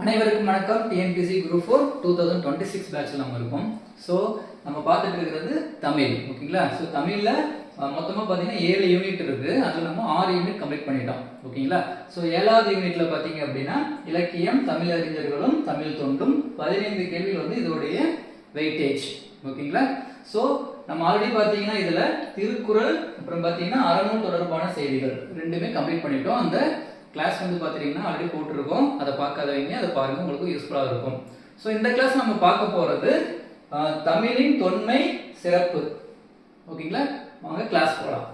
அனைவருக்கும் வணக்கம். TNPSC group 4 2026 பேட்ச்ல நம்ம இருக்கோம். ஸோ நம்ம பார்த்துட்டு இருக்கிறது தமிழ், ஓகேங்களா? ஸோ தமிழில் மொத்தமாக பார்த்தீங்கன்னா 7 யூனிட் இருக்கு. அதில் நம்ம 6 யூனிட் கம்ப்ளீட் பண்ணிட்டோம், ஓகேங்களா? ஸோ 7வது யூனிட்ல பார்த்தீங்க அப்படின்னா இலக்கியம், தமிழ் அறிஞர்களும் தமிழ் தொண்டும், 15 கேள்விகள் வந்து இதோடைய வெயிட்டேஜ், ஓகேங்களா? ஸோ நம்ம ஆல்ரெடி பார்த்தீங்கன்னா இதில் திருக்குறள் அப்புறம் பார்த்தீங்கன்னா அறநூல் தொடர்பான செய்திகள் ரெண்டுமே கம்ப்ளீட் பண்ணிட்டோம். அந்த கிளாஸ் வந்து பார்த்தீங்கன்னா ஆல்ரெடி போட்டிருக்கோம். அதை பார்க்காதவங்க அதை பாருங்க, உங்களுக்கு யூஸ்ஃபுல்லாக இருக்கும். ஸோ இந்த கிளாஸ் நம்ம பார்க்க போகிறது தமிழின் தொன்மை சிறப்பு, ஓகேங்களா? வாங்க கிளாஸ் போகலாம்.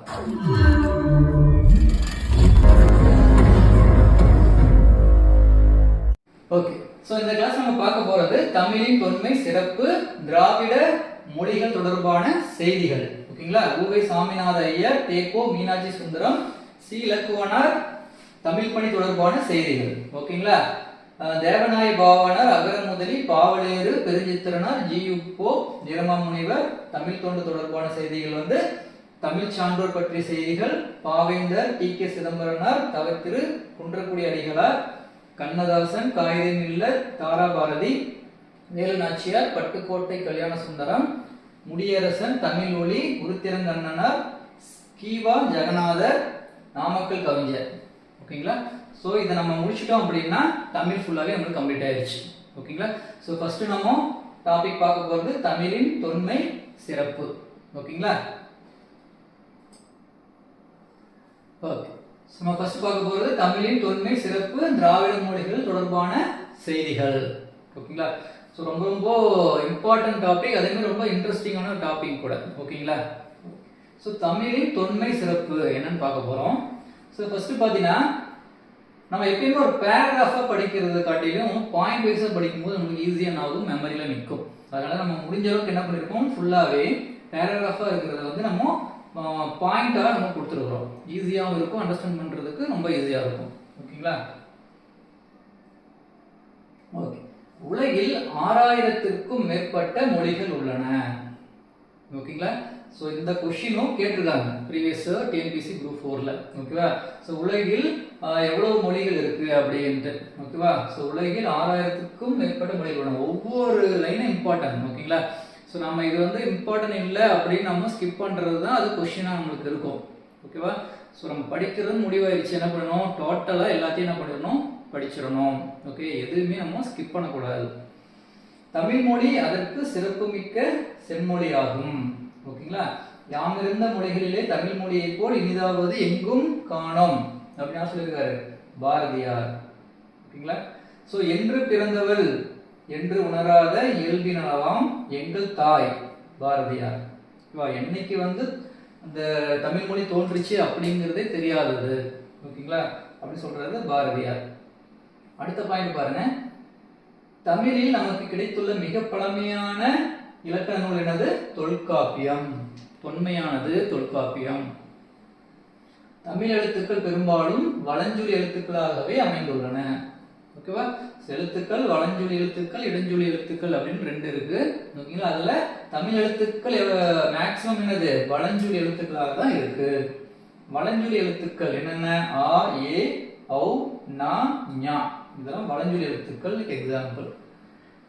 ஓகே, ஸோ இந்த கிளாஸ் நம்ம பார்க்க போகிறது தமிழின் தொன்மை சிறப்பு, திராவிட மொழிகள் தொடர்பான செய்திகள், ஓகேங்களா? உ.வை. சாமிநாத ஐயர், தேக்கோ மீனாட்சி சுந்தரம், சி. இலக்குவனார், தமிழ் பணி தொடர்பான செய்திகள், ஓகேங்களா? தேவநாய பாவாணர், அகரமுதலி, பாவலேறு, பெருஞ்சித்திரனார், ஜி.யு.போ, நிரமாமுனிவர், தமிழ் தொண்டு தொடர்பான செய்திகள் வந்து தமிழ் சான்றோர் பற்றிய செய்திகள், பாவேந்தர், டி.கே. சிதம்பரனார், தவத்திரு குன்றக்குடி அடிகளார், கண்ணதாசன், காயிதே மில்லர், தாராபாரதி, வேலு நாச்சியார், பட்டுக்கோட்டை கல்யாண சுந்தரம், முடியரசன், தமிழ் ஒளி, உருத்திரங்கண்ணனார், கீவா ஜெகநாதர், நாமக்கல் கவிஞர், ஓகேங்களா? ஸோ இதை நம்ம முடிச்சிட்டோம் அப்படின்னா தமிழ் ஃபுல்லாகவே நம்மளுக்கு கம்ப்ளீட் ஆயிடுச்சு, ஓகேங்களா? ஸோ ஃபர்ஸ்ட் நம்ம டாபிக் பார்க்க போகிறது தமிழின் தொன்மை சிறப்பு, ஓகேங்களா? ஓகே, நம்ம ஃபர்ஸ்ட் பார்க்க போகிறது தமிழின் தொன்மை சிறப்பு, திராவிட மொழிகள் தொடர்பான செய்திகள், ஓகேங்களா? ஸோ ரொம்ப ரொம்ப இம்பார்ட்டன்ட் டாபிக், அதே மாதிரி ரொம்ப இன்ட்ரெஸ்டிங்கான டாபிக் கூட, ஓகேங்களா? ஸோ தமிழின் தொன்மை சிறப்பு என்னன்னு பார்க்க போகிறோம். ஸோ ஃபர்ஸ்ட் பார்த்தீங்கன்னா நம்ம எப்பயுமே ஒரு பேராகிராஃபாக படிக்கிறது காட்டிலும் பாயிண்ட் வைஸாக படிக்கும்போது நம்மளுக்கு ஈஸியாக ஆகும், மெமரியில் நிற்கும். அதனால நம்ம முடிஞ்ச அளவுக்கு என்ன பண்ணியிருக்கோம், ஃபுல்லாகவே பேராகிராஃபாக இருக்கிறத வந்து நம்ம பாயிண்டாக நம்ம கொடுத்துருக்குறோம். ஈஸியாகவும் இருக்கும், அண்டர்ஸ்டாண்ட் பண்ணுறதுக்கு ரொம்ப ஈஸியாக இருக்கும், ஓகேங்களா? ஓகே, உலகில் 6000க்கும் மேற்பட்ட மொழிகள் உள்ளன, ஓகேங்களா? ஸோ இந்த கொஸ்டினும் கேட்டிருக்காங்க ப்ரீவியஸ் டிஎன்பிஎஸ்சி குரூப் 4ல, ஓகேவா? ஸோ உலகில் எவ்வளவு மொழிகள் இருக்கு அப்படின்ட்டு, ஓகேவா? ஸோ உலகில் 6000க்கும் மேற்பட்ட மொழிகள் உள்ளன. ஒவ்வொரு லைனும் இம்பார்ட்டன்ட், ஓகேங்களா? ஸோ நம்ம இது வந்து இம்பார்ட்டன்ட் இல்லை அப்படின்னு நம்ம ஸ்கிப் பண்ணுறது தான் அது கொஸ்டினாக நம்மளுக்கு இருக்கும், ஓகேவா? ஸோ நம்ம படிக்கிறது முடிவாயிடுச்சு, என்ன பண்ணணும், டோட்டலாக எல்லாத்தையும் என்ன பண்ணிடணும், படிச்சிடணும், ஓகே? எதுவுமே நம்ம ஸ்கிப் பண்ணக்கூடாது. தமிழ் மொழி அதற்கு சிறப்புமிக்க செம்மொழி ஆகும், ஓகேங்களா? யாம் இருந்த மொழிகளிலே தமிழ் மொழியை போல் இனிதாவது எங்கும் காணோம் அப்படின்னு சொல்லியிருக்காரு பாரதியார், ஓகேங்களா? ஸோ என்று பிறந்தவள் என்று உணராத இயல்பினவாம் எங்கள் தாய் பாரதியார், ஓகேவா? என்னைக்கு வந்து அந்த தமிழ் மொழி தோன்றுச்சு அப்படிங்கிறதே தெரியாதது, ஓகேங்களா? அப்படின்னு சொல்றது பாரதியார். அடுத்த பாயிண்ட் பாருங்க, தமிழில் நமக்கு கிடைத்துள்ள மிக பழமையான இலக்கண நூல் என்னது, தொல்காப்பியம். தொன்மையானது தொல்காப்பியம். தமிழ் எழுத்துக்கள் பெரும்பாலும் வலஞ்சுழி எழுத்துக்களாகவே அமைந்துள்ளன, ஓகேவா? எழுத்துக்கள் வலஞ்சுழி எழுத்துக்கள், இடஞ்சுழி எழுத்துக்கள் அப்படின்னு 2 இருக்கு, ஓகேங்களா? அதுல தமிழ் எழுத்துக்கள் மேக்சிமம் என்னது, வலஞ்சுழி எழுத்துக்களாக தான் இருக்கு. வலஞ்சுழி எழுத்துக்கள் என்னென்ன, ஆ, ஏ, ஔ, நா, ஞா, இதெல்லாம் வலஞ்சுழி எழுத்துக்கள் எக்ஸாம்பிள்.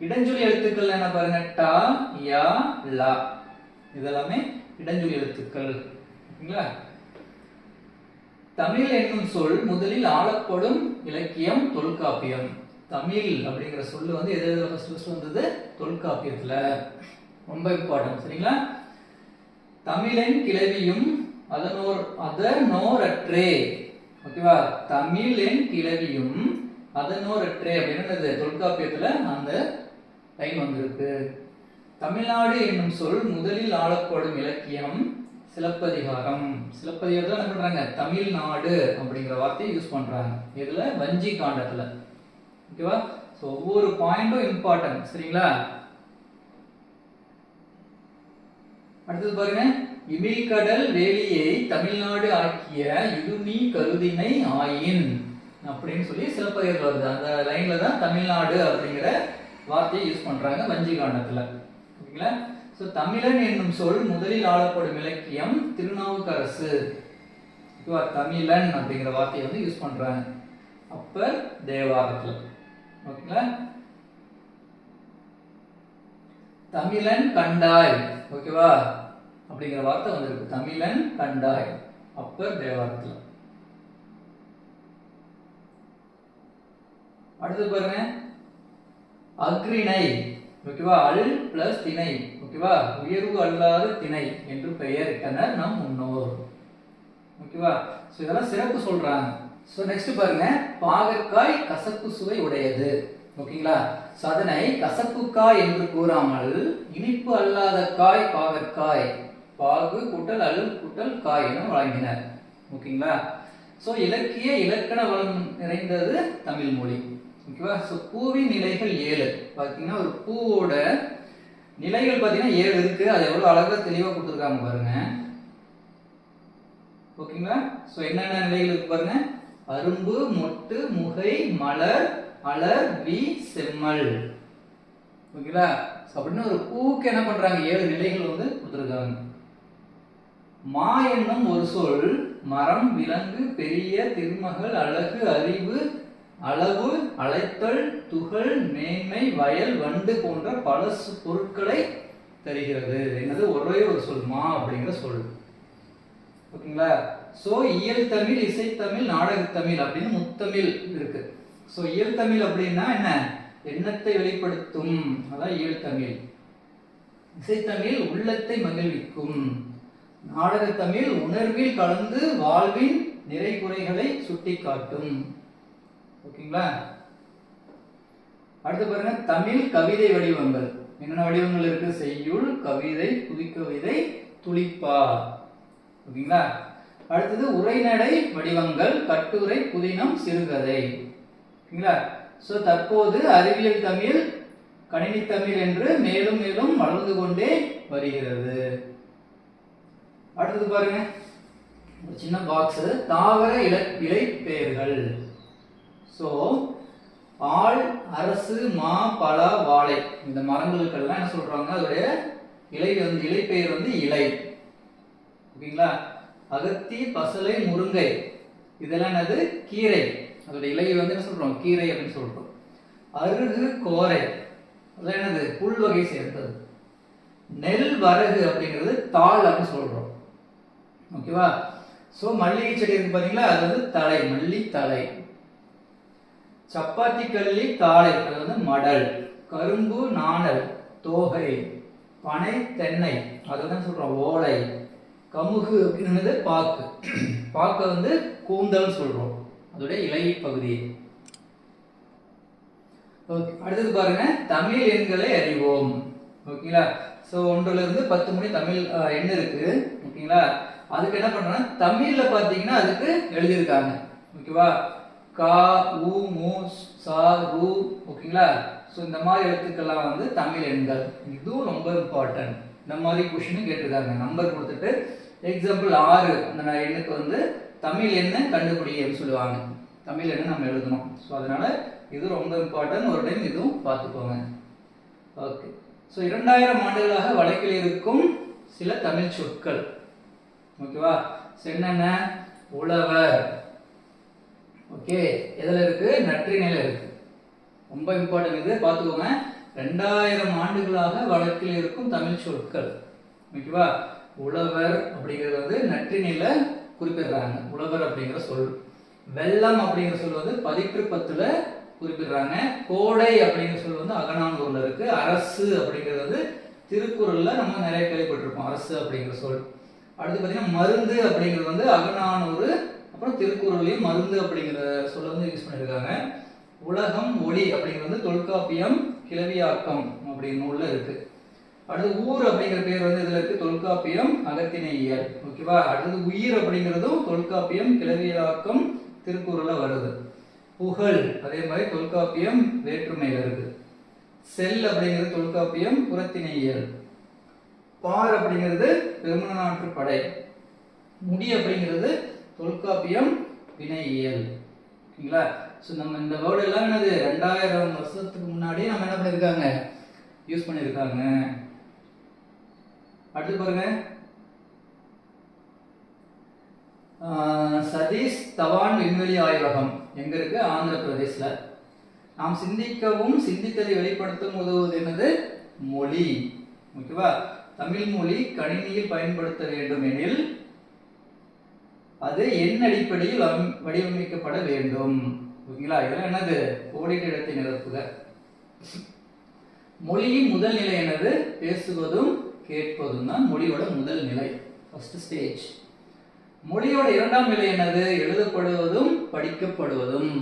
இடஞ்சுழி எழுத்துக்கள் என்ன பாருங்க, டா, யா, லா, இதெல்லாமே இடஞ்சுழி எழுத்துக்கள், ஓகேங்களா? தமிழ் என்னும் சொல் முதலில் ஆளப்படும் இலக்கியம் தொல்காப்பியம். தமிழ் அப்படிங்கிற சொல்லு வந்து எது ஃபர்ஸ்ட் வந்தது, தொல்காப்பியத்துல. ரொம்ப இம்பார்ட்டன்ட், சரிங்களா? தமிழின் கிளவியும் அதனோரற்றே, ஓகேவா? தமிழின் கிளவியும் அதனோரற்றே அப்படின்றது தொல்காப்பியத்துல அந்த லைன் வந்திருக்கு. தமிழ்நாடு என்னும் சொல் முதலில் ஆளப்படும் இலக்கியம் சிலப்பதிகாரம். சிலப்பதிகாரத்துல என்ன பண்றாங்க, தமிழ்நாடு அப்படிங்கிற வார்த்தையை யூஸ் பண்றாங்க. இதுல வஞ்சி காண்டத்துல, ஓகேவா? ஸோ ஒவ்வொரு பாயிண்டும் இம்பார்ட்டன்ட், சரிங்களா? அடுத்தது பாருங்க, இமிழ்கடல் வேலியை தமிழ்நாடு ஆக்கிய இடுமி கருதினை ஆயின் அப்படின்னு சொல்லி சிலப்பதிகாரத்தில் வருது. அந்த லைன்ல தான் தமிழ்நாடு அப்படிங்கிற வார்த்தையை யூஸ் பண்றாங்க வஞ்சி காண்டத்துல, ஓகேங்களா? ஸோ தமிழன் என்னும் சொல் முதலில் ஆளப்படும் இலக்கியம் திருநாவுக்கரசு, தமிழன் அப்படிங்கிற வார்த்தையை வந்து யூஸ் பண்றாங்க அப்பர் தேவாரத்துல, ஓகேங்களா? தமிழன் கண்டாய், ஓகேவா, அப்படிங்கிற வார்த்தை வந்திருக்கு. தமிழன் கண்டாய் அப்பர் தேவாரத்துல. அடுத்து பாருங்க, அக்ரிணை, ஓகேவா, அல் பிளஸ் திணை, ஓகேவா, உயர்வு அல்லாத திணை என்று பெயரிட்டனர் நம் முன்னோர், ஓகேவா. சோ இதெல்லாம் சிறப்பு சொல்றாங்க. சோ நெக்ஸ்ட் பாருங்க, பாகற்காய் கசப்பு சுவை உடையது, ஓகேங்களா. சோ அதனை கசப்பு காய் என்று கூறாமல் இனிப்பு அல்லாத காய் பாகற்காய், பாகு கூட்டல் அல் கூட்டல் காய் என வழங்கினர், ஓகேங்களா. சோ இலக்கிய இலக்கண வளம் நிறைந்தது தமிழ் மொழி, ஓகேவா. சோ பூவின் நிலைகள் 7. பாத்தீங்கன்னா ஒரு பூவோட நிலைகள் பாத்தீங்கன்னா 7 இருக்கு. அது எவ்வளவு அழகா தெளிவா கொடுத்துருக்காங்க பாருங்க, ஓகேங்களா. சோ என்னென்ன நிலைகள் இருக்கு பாருங்க, அரும்பு, மொட்டு, முகை, மலர், அலர், வி, செம்மல், ஓகேங்களா. அப்படின்னு ஒரு பூக்கு என்ன பண்றாங்க, 7 நிலைகள் வந்து கொடுத்துருக்காங்க. மா என்னும் ஒரு சொல் மரம், விலங்கு, பெரிய, திருமகள், அழகு, அறிவு, அளவு, அழைத்தல், துகள், மேன்மை, வயல், வண்டு போன்ற பல பொருட்களை தருகிறது. என்னது, ஒரே ஒரு சொல் மா அப்படிங்கிற சொல், ஓகேங்களா. சோ இயல் தமிழ், இசைத்தமிழ், நாடகத்தமிழ் அப்படின்னு முத்தமிழ் இருக்கு. சோ இயல் தமிழ் அப்படின்னா என்ன, எண்ணத்தை வெளிப்படுத்தும், அதான் இயல் தமிழ். இசைத்தமிழ் உள்ளத்தை மகிழ்விக்கும், நாடகத்தமிழ் உணர்வில் கலந்து வாழ்வின் நிறை குறைகளை சுட்டி காட்டும், ஓகேங்களா. அடுத்து பாருங்க, தமிழ் கவிதை வடிவங்கள். என்னென்ன வடிவங்கள் இருக்கு, செய்யுள், கவிதை, புதுக்கவிதை, துளிப்பா, ஓகேங்களா. அடுத்தது உரைநடை வடிவங்கள், கட்டுரை, புதினம், சிறுகதை, ஓகேங்களா. சோ தற்போது அறிவியல் தமிழ், கணினி தமிழ் என்று மேலும் மேலும் வளர்ந்து கொண்டே வருகிறது. அடுத்தது பாருங்க, ஒரு சின்ன பாக்ஸ், தாவர இலை பெயர்கள். சோ ஆள், அரசு, மா, பலா, வாழை இந்த மரங்களுக்கெல்லாம் என்ன சொல்றாங்க, அதோடைய இலை வந்து இலை பெயர் வந்து இலை, ஓகேங்களா. அகத்தி, பசலை, முருங்கை இதெல்லாம் என்னது, கீரை, அதோட இலை வந்து என்ன சொல்றோம், கீரை அப்படின்னு சொல்றோம். அருகு, கோரை அதெல்லாம் என்னது, புல் வகை சேர்ந்தது. நெல், வரகு அப்படிங்கிறது தாள் அப்படின்னு சொல்றோம், ஓகேவா. சோ மல்லிகை செடி இருக்கு பாத்தீங்களா, அது வந்து தலை, மல்லி தலை. சப்பாத்தி கள்ளி தாளை, அது வந்து மடல். கரும்பு, நாணல், தோகை. பனை, தென்னை, அதுதான் சொல்றோம் ஓலை. கமுகு அப்படின்றது பாக்கு, பாக்க வந்து கூந்தல் சொல்றோம், அதோடைய இலை பகுதி. அடுத்தது பாருங்க, தமிழ் எண்களை அறிவோம், ஓகேங்களா. சோ 1 இருந்து 10 முறை தமிழ் எண் இருக்கு, ஓகேங்களா. அதுக்கு என்ன பண்றோம்னா, தமிழ்ல பாத்தீங்கன்னா அதுக்கு எழுதியிருக்காங்க, ஓகேவா. கா, உ, மு, சா, ரு, ஓகேங்களா. சோ இந்த மாதிரி எழுத்துக்கெல்லாம் வந்து தமிழ் எண்கள். இதுவும் ரொம்ப இம்பார்ட்டன்ட். இந்த மாதிரி கொஸ்டின் கேட்டிருக்காங்க, நம்பர் கொடுத்துட்டு எக்ஸாம்பிள் 6 அந்த எண்ணுக்கு வந்து தமிழ் எண்ணை கண்டுபிடி அப்படின்னு சொல்லுவாங்க. தமிழ் எண்ணை நம்ம எழுதணும். ஸோ அதனால இது ரொம்ப இம்பார்ட்டன்ட், ஒரு டைம் இதுவும் பார்த்துக்கோங்க. ஓகே. ஸோ 2000 ஆண்டுகளாக வழக்கில் இருக்கும் சில தமிழ் சொற்கள், ஓகேவா. என்னென்ன, உழவர், ஓகே, எதுல இருக்கு, நற்றிணையில இருக்கு. ரொம்ப இம்பார்ட்டன்ட், இது பார்த்துக்கோங்க. 2000 ஆண்டுகளாக வழக்கில் இருக்கும் தமிழ் சொற்கள், ஓகேவா. உழவர் அப்படிங்கிறது வந்து நற்றிணையில குறிப்பிடுறாங்க, உழவர் அப்படிங்கிற சொல். வெள்ளம் அப்படிங்கிற சொல் வந்து பதிற்று 10ல குறிப்பிடுறாங்க. கோடை அப்படிங்கிற சொல் வந்து அகநானூறுல இருக்கு. அரசு அப்படிங்கிறது வந்து திருக்குறள்ல நம்ம நிறைய கேள்விப்பட்டிருப்போம், அரசு அப்படிங்கிற சொல். அடுத்து பார்த்தீங்கன்னா மருந்து அப்படிங்கிறது வந்து அகநானூறு, அப்புறம் திருக்குறள்லயும் மருந்து அப்படிங்கிற சொல்ல வந்து யூஸ் பண்ணியிருக்காங்க. உலகம், ஒளி அப்படிங்கிறது வந்து தொல்காப்பியம், கிளவியாக்கம் அப்படிங்கிற நூல்ல இருக்கு. அடுத்து ஊர் அப்படிங்கிற பேர் வந்து இதுல இருக்கு, தொல்காப்பியம், அகத்திணையியல், ஓகேவா. அடுத்தது உயிர் அப்படிங்கிறதும் தொல்காப்பியம், கிளவியாக்கம், திருக்குறள்ல வருது. புகழ் அதே மாதிரி தொல்காப்பியம், வேற்றுமையில இருக்கு. செல் அப்படிங்கிறது தொல்காப்பியம், புறத்திணையியல். பார் அப்படிங்கிறது பெருமநாட்டு படை. முடி அப்படிங்கிறது தொல்காப்பியம், வினையியல், ஓகேங்களா. ஸோ நம்ம இந்த வேர்டு எல்லாம் என்னது 2000 வருஷத்துக்கு முன்னாடி நம்ம என்ன பண்ணியிருக்காங்க, யூஸ் பண்ணியிருக்காங்க. அடுத்து பாருங்க, சதீஷ் தவான் விண்வெளி ஆய்வகம் எங்க இருக்கு, ஆந்திர பிரதேஷ்ல. நாம் சிந்திக்கவும் சிந்தித்ததை வெளிப்படுத்தும் உதவுவது என்னது? மொழி. ஓகேவா? தமிழ் மொழி கணினியில் பயன்படுத்த வேண்டும் எனில் அது எண் அடிப்படையில் வடிவமைக்கப்பட வேண்டும். ஓகேங்களா? இதெல்லாம் என்னது? கோடிட்ட இடத்தை நிரப்புக. மொழியின் முதல் நிலை என்னது? பேசுவதும் கேட்பதும் தான் மொழியோட முதல் நிலை, ஃபர்ஸ்ட் ஸ்டேஜ். மொழியோட இரண்டாம் நிலை என்னது? எழுதப்படுவதும் படிக்கப்படுவதும்.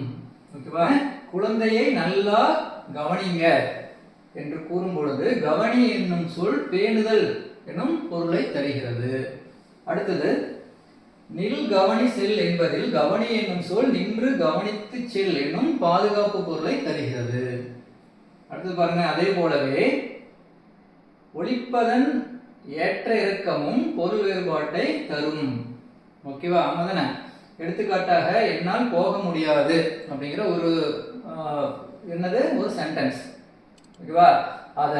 ஓகேவா? குழந்தையை நல்லா கவனிங்க என்று கூறும் பொழுது கவனி என்னும் சொல் பேணுதல் என்னும் பொருளை தருகிறது. அடுத்தது நில் கவனி செல் என்பதில் கவனி என்னும் சொல் நின்று கவனித்து செல் என்னும் பாதுகாப்பு பொருளை தருகிறது. அடுத்து பாருங்க, அதே போலவே ஒழிப்பதன் ஏற்ற இறக்கமும் பொருள் வேறுபாட்டை தரும். ஓகேவா? ஆமாதானே? எடுத்துக்காட்டாக என்னால் போக முடியாது அப்படிங்கிற ஒரு என்னது ஒரு சென்டென்ஸ். ஓகேவா? அத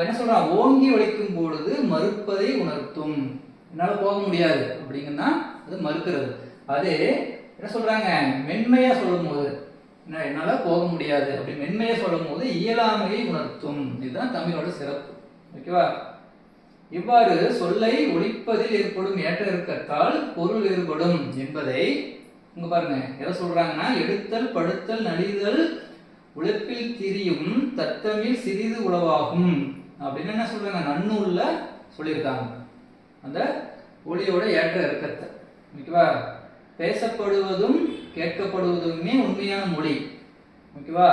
என்ன சொல்றான்? ஓங்கி ஒழிக்கும் பொழுது மறுப்பதை உணர்த்தும். என்னால போக முடியாது அப்படிங்கன்னா அது மறுக்கிறது. அதே என்ன சொல்றாங்க? மென்மையா சொல்லும் போது என்னால போக முடியாது அப்படி மென்மையா சொல்லும் போது இயலாமையை உணர்த்தும். இதுதான் தமிழோட சிறப்பு. ஓகேவா? இவ்வாறு சொல்லை ஒழிப்பதில் ஏற்படும் ஏற்ற இறக்கத்தால் பொருள் வேறுபடும் என்பதை இங்க பாருங்க எதை சொல்றாங்கன்னா, எடுத்தல் படுத்தல் நலிதல் உழைப்பில் திரியும் தத்தமிழ் சிறிது உளவாகும் அப்படின்னு என்ன சொல்றாங்க? நன்னூல்ல சொல்லியிருக்காங்க அந்த ஒளியோட ஏற்ற இறக்கத்தை. ஓகேவா? பேசப்படுவதும் கேட்கப்படுவதுமே உண்மையான மொழி. ஓகேவா?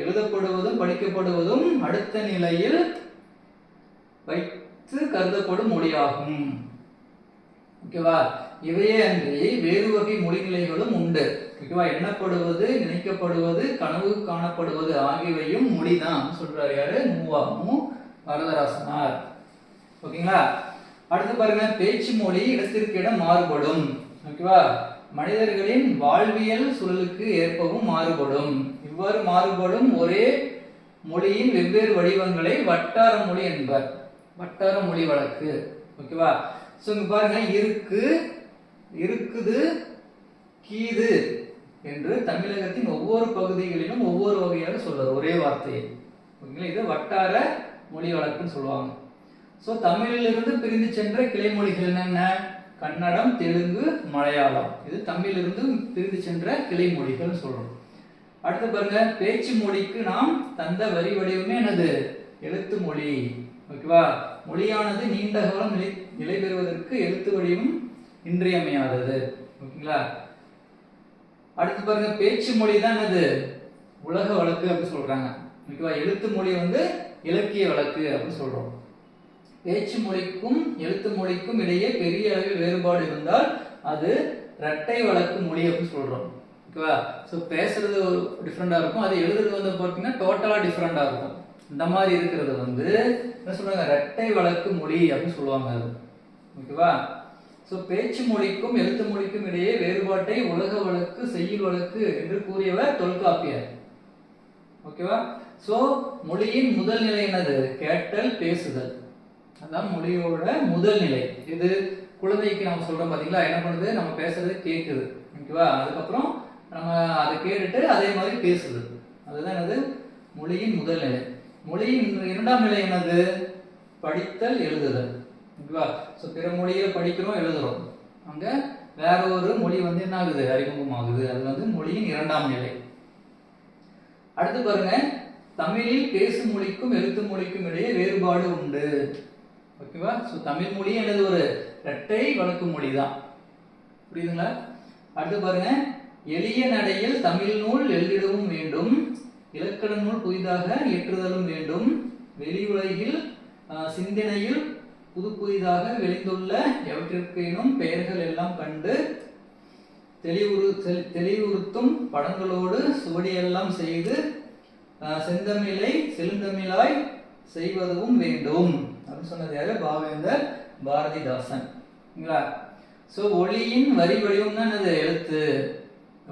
எழுதப்படுவதும் படிக்கப்படுவதும் அடுத்த நிலையில் வைத்து கருதப்படும் மொழியாகும். ஓகேவா? இவையே அன்றி வேறு வகை மொழிநிலைகளும் உண்டு. ஓகேவா? எண்ணப்படுவது, நினைக்கப்படுவது, கனவு காணப்படுவது ஆகியவையும் மொழிதான் சொல்றாரு. யாரு? மு வரதராசனார். ஓகேங்களா? அடுத்து பாருங்க, பேச்சு மொழி இடத்திற்கு இடம் மாறுபடும். ஓகேவா? மனிதர்களின் வாழ்வியல் சூழலுக்கு ஏற்பவும் மாறுபடும். இவ்வாறு மாறுபடும் ஒரே மொழியின் வெவ்வேறு வடிவங்களை வட்டார மொழி என்பர். வட்டார மொழி வழக்கு. ஓகேவா? சோ இங்க பாருங்க, இருக்கு, இருக்குது, கீது என்று தமிழகத்தின் ஒவ்வொரு பகுதிகளிலும் ஒவ்வொரு வகையாக சொல்றாரு ஒரே வார்த்தையை. ஓகேங்களா? இது வட்டார மொழி வழக்குன்னு சொல்லுவாங்க. சோ தமிழிலிருந்து பிரிந்து சென்ற கிளை மொழிகள் என்னென்ன? கன்னடம், தெலுங்கு, மலையாளம். இது தமிழிலிருந்து பிரிந்து சென்ற கிளை மொழிகள் சொல்றோம். அடுத்து பாருங்க, பேச்சு மொழிக்கு நாம் தந்த வரி வடிவமே என்னது? எழுத்து மொழி. ஓகேவா? மொழியானது நீண்ட காலம் நிலை பெறுவதற்கு எழுத்து வடிவம் இன்றியமையாதது. ஓகேங்களா? அடுத்து பாருங்க, பேச்சு மொழி தான் என்னது? உலக வழக்கு அப்படின்னு சொல்றாங்க. ஓகேவா? எழுத்து மொழி இலக்கிய வழக்கு அப்படின்னு சொல்றோம். பேச்சு மொழிக்கும் எழுத்து மொழிக்கும் இடையே பெரிய அளவில் வேறுபாடு இருந்தால் அது இரட்டை வழக்கு மொழி அப்படின்னு சொல்றோம். ஓகேவா? ஸோ பேசுறது டிஃப்ரெண்டா இருக்கும், அது எழுதுறது பார்த்தீங்கன்னா டோட்டலா டிஃப்ரெண்டா இருக்கும். இந்த மாதிரி இருக்கிறது என்ன சொல்றாங்க? இரட்டை வழக்கு மொழி அப்படின்னு சொல்லுவாங்க அது. ஓகேவா? ஸோ பேச்சு மொழிக்கும் எழுத்து மொழிக்கும் இடையே வேறுபாட்டை உலக வழக்கு, செய்யுள் வழக்கு என்று கூறியவர் தொல்காப்பியர். ஓகேவா? ஸோ மொழியின் முதல் நிலை என்னது? கேட்டல், பேசுதல். அதான் மொழியோட முதல் நிலை. இது குழந்தைக்கு நம்ம சொல்றோம் பாத்தீங்களா? என்ன பண்ணுது? நம்ம பேசுறது கேட்குது. ஓகேவா? அதுக்கப்புறம் நம்ம அதை கேட்டுட்டு அதே மாதிரி பேசுது. அதுதான் என்னது? மொழியின் முதல் நிலை. மொழியின் இரண்டாம் நிலை என்னது? படித்தல், எழுதுதல். ஓகேவா? ஸோ பிற மொழியை படிக்கிறோம், எழுதுறோம். அங்க வேற ஒரு மொழி என்ன ஆகுது? அறிமுகமாகுது. அது மொழியின் இரண்டாம் நிலை. அடுத்து பாருங்க, தமிழில் பேசும் மொழிக்கும் எழுத்து மொழிக்கும் இடையே வேறுபாடு உண்டு. ஓகேவா? ஸோ தமிழ் மொழி என்னது? ஒரு இரட்டை வழக்கு மொழி தான். புரியுதுங்களா? அடுத்து பாருங்க, எளிய நடையில் தமிழ் நூல் எழுதிடவும் வேண்டும், இலக்கண நூல் புதிதாக இயற்றுதலும் வேண்டும், வெளி உலகில் சிந்தனையில் புதிதாக வெளிந்துள்ள எவற்றிற்கேனும் பெயர்கள் எல்லாம் கண்டு தெளிவுறுத்தும் படங்களோடு சுவடியெல்லாம் செய்து செந்தமிழை செழுந்தமிழாய் செய்வதும் வேண்டும் அப்படின்னு சொன்னது யாரு? பாவேந்தர் பாரதிதாசன். ஸோ ஒளியின் வரி வடிவம் தான் என்னது? எழுத்து.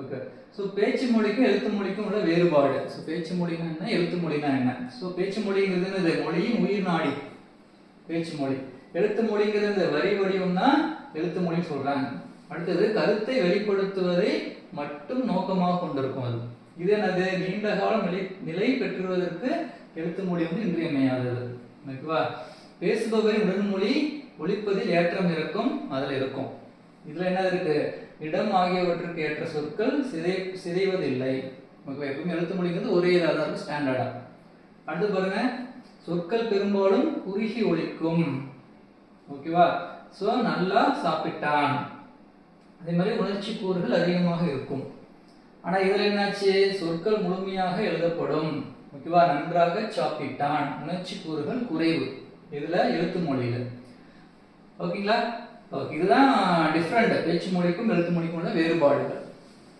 ஓகே. ஸோ பேச்சு மொழிக்கும் எழுத்து மொழிக்கும் உள்ள வேறுபாடு. ஸோ பேச்சு மொழினா என்ன, எழுத்து மொழினா என்ன? ஸோ பேச்சு மொழிங்கிறது என்னது? மொழியின் உயிர் நாடி பேச்சு மொழி. எழுத்து மொழிங்கிறது வரி வடிவம்னா எழுத்து மொழின்னு சொல்றாங்க. அடுத்தது கருத்தை வெளிப்படுத்துவதை மட்டும் நோக்கமாக கொண்டிருக்கும் அது. இது என்னது நீண்ட காலம் நிலை பெற்றுவதற்கு எழுத்து மொழி வந்து இன்றியமையாதது. ஓகேவா? பேசுபவரின் உடன்மொழி ஒழிப்பதில் ஏற்றம் இறக்கம் அதில் இருக்கும். இதுல என்ன இருக்கு? இடம் ஆகியவற்றுக்கு ஏற்ற சொற்கள் சிதைவதில்லை. ஓகேவா? எப்பவுமே எழுத்து மொழிங்கிறது ஒரே இதாக இருக்கும், ஸ்டாண்டர்டா. அடுத்து பாருங்க, சொற்கள் பெரும்பாலும் குறுகி ஒழிக்கும். ஓகேவா? சோ நல்லா சாப்பிட்டான். அதே மாதிரி உணர்ச்சி கூறுகள் அதிகமாக இருக்கும். ஆனா இதுல என்னாச்சு? சொற்கள் முழுமையாக எழுதப்படும். ஓகேவா? நன்றாக சாப்பிட்டான், உணர்ச்சி கூறுகள் குறைவு இதுல எழுத்து மொழியில. ஓகேங்களா? ஓகே, இதுதான் டிஃப்ரெண்ட் பேச்சு மொழிக்கும் எழுத்து மொழிக்கும் உள்ள வேறுபாடுகள்.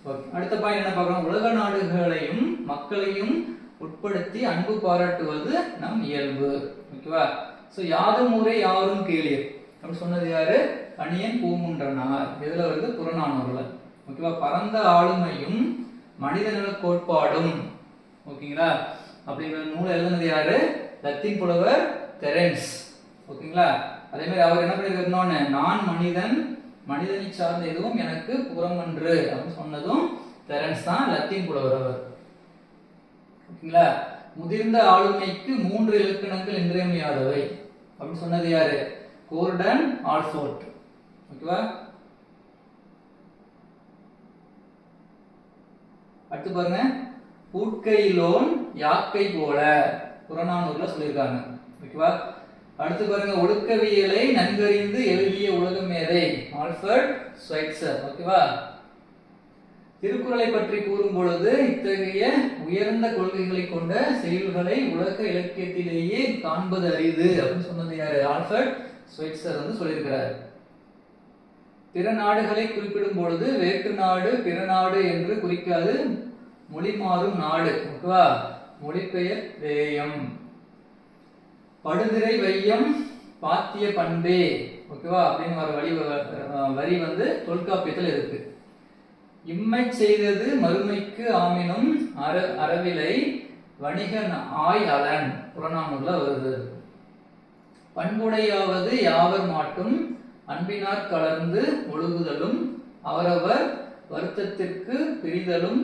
ஓகே, அடுத்த பாயிண்ட் என்ன பார்க்கலாம்? உலக நாடுகளையும் மக்களையும் உட்படுத்தி அன்பு பாராட்டுவது நம் இயல்பு. ஓகேவா? ஸோ யாதும் ஊரே யாரும் கேளீர் அப்படின்னு சொன்னது யாரு? கணியன் பூங்குன்றனார். இதுல வருது புறநானூறுல. ஓகேவா? பரந்த ஆளுமையும் மனிதநல கோட்பாடும். ஓகேங்களா? அப்படிங்கிற நூலை எழுதுனது யாரு? லத்தீன் புலவர் தெரன்ஸ். ஓகேங்களா? அதே மாதிரி அவர் என்ன பண்ணிருக்கணும்னு, நான் மனிதன், மனிதனை சார்ந்த எதுவும் எனக்கு புறமன்று அப்படின்னு சொன்னதும் தெரன்ஸ் தான், லத்தீன் புலவர் அவர். ஓகேங்களா? முதிர்ந்த ஆளுமைக்கு 3 இலக்கணங்கள் இன்றியமையாதவை அப்படின்னு சொன்னது யாரு? கோர்டன் ஆல்ஃபோர்ட். ஓகேவா? அடுத்து பாருங்க, பூட்கையிலோன் யாக்கை போல புறநானூறுல சொல்லியிருக்காங்க. ஓகேவா? அடுத்து பாருங்க, ஒழுக்கவியலை நன்கறிந்து எழுதிய உலக மேதை ஆல்ஃபர்ட் ஸ்வைட்சர். ஓகேவா? திருக்குறளை பற்றி கூறும் பொழுது இத்தகைய உயர்ந்த கொள்கைகளை கொண்ட செயல்களை உலக இலக்கியத்திலேயே காண்பது அரிது அப்படின்னு சொன்னது யாரு? ஆல்ஃபர்ட் ஸ்வைட்சர் வந்து சொல்லியிருக்கிறார். பிற நாடுகளை குறிப்பிடும் பொழுது வேற்று நாடு பிற நாடு என்று குறிக்காது மொழி மாறும் நாடு. ஓகேவா? மொழிபெயர் தேயம். படுதிரை வையம் பாத்திய பண்பே. ஓகேவா? அப்படின்னு ஒரு வரி வந்து தொல்காப்பியத்தில் இருக்கு. இம்மை செய்தது மறுமைக்கு ஆமினும் அறவிலை வணிக ஆய் அலன் புறநானூறுல வருது. பண்புடையாவது யாவர் மாட்டும் அன்பினார் கலர்ந்து ஒழுகுதலும் அவரவர் வருத்தத்திற்கு பிரிதலும்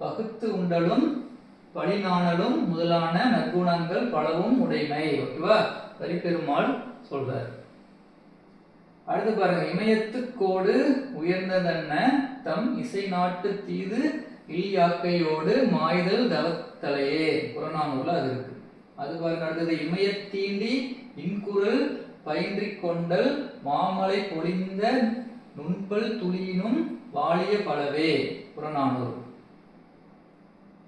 பகுத்து உண்டலும் பழிநாணலும் முதலான நற்குணங்கள் பலவும் உடைமை. ஓகேவா? வரிபெருமாள் சொல்றார். அடுத்து பாருங்க, இமயத்து கோடு உயர்ந்ததன்ன தம் இசை நாட்டு தீது இல்யாக்கையோடு மாய்தல் தவத்தலையே புறநானூறுல அது இருக்கு. அது பாருங்க, அடுத்தது இமயத்தீண்டி இன்குரல் பயின்றிக் கொண்டல் மாமலை பொழிந்த நுண்பல் துளியினும் வாழிய பலவே புறநானூறு.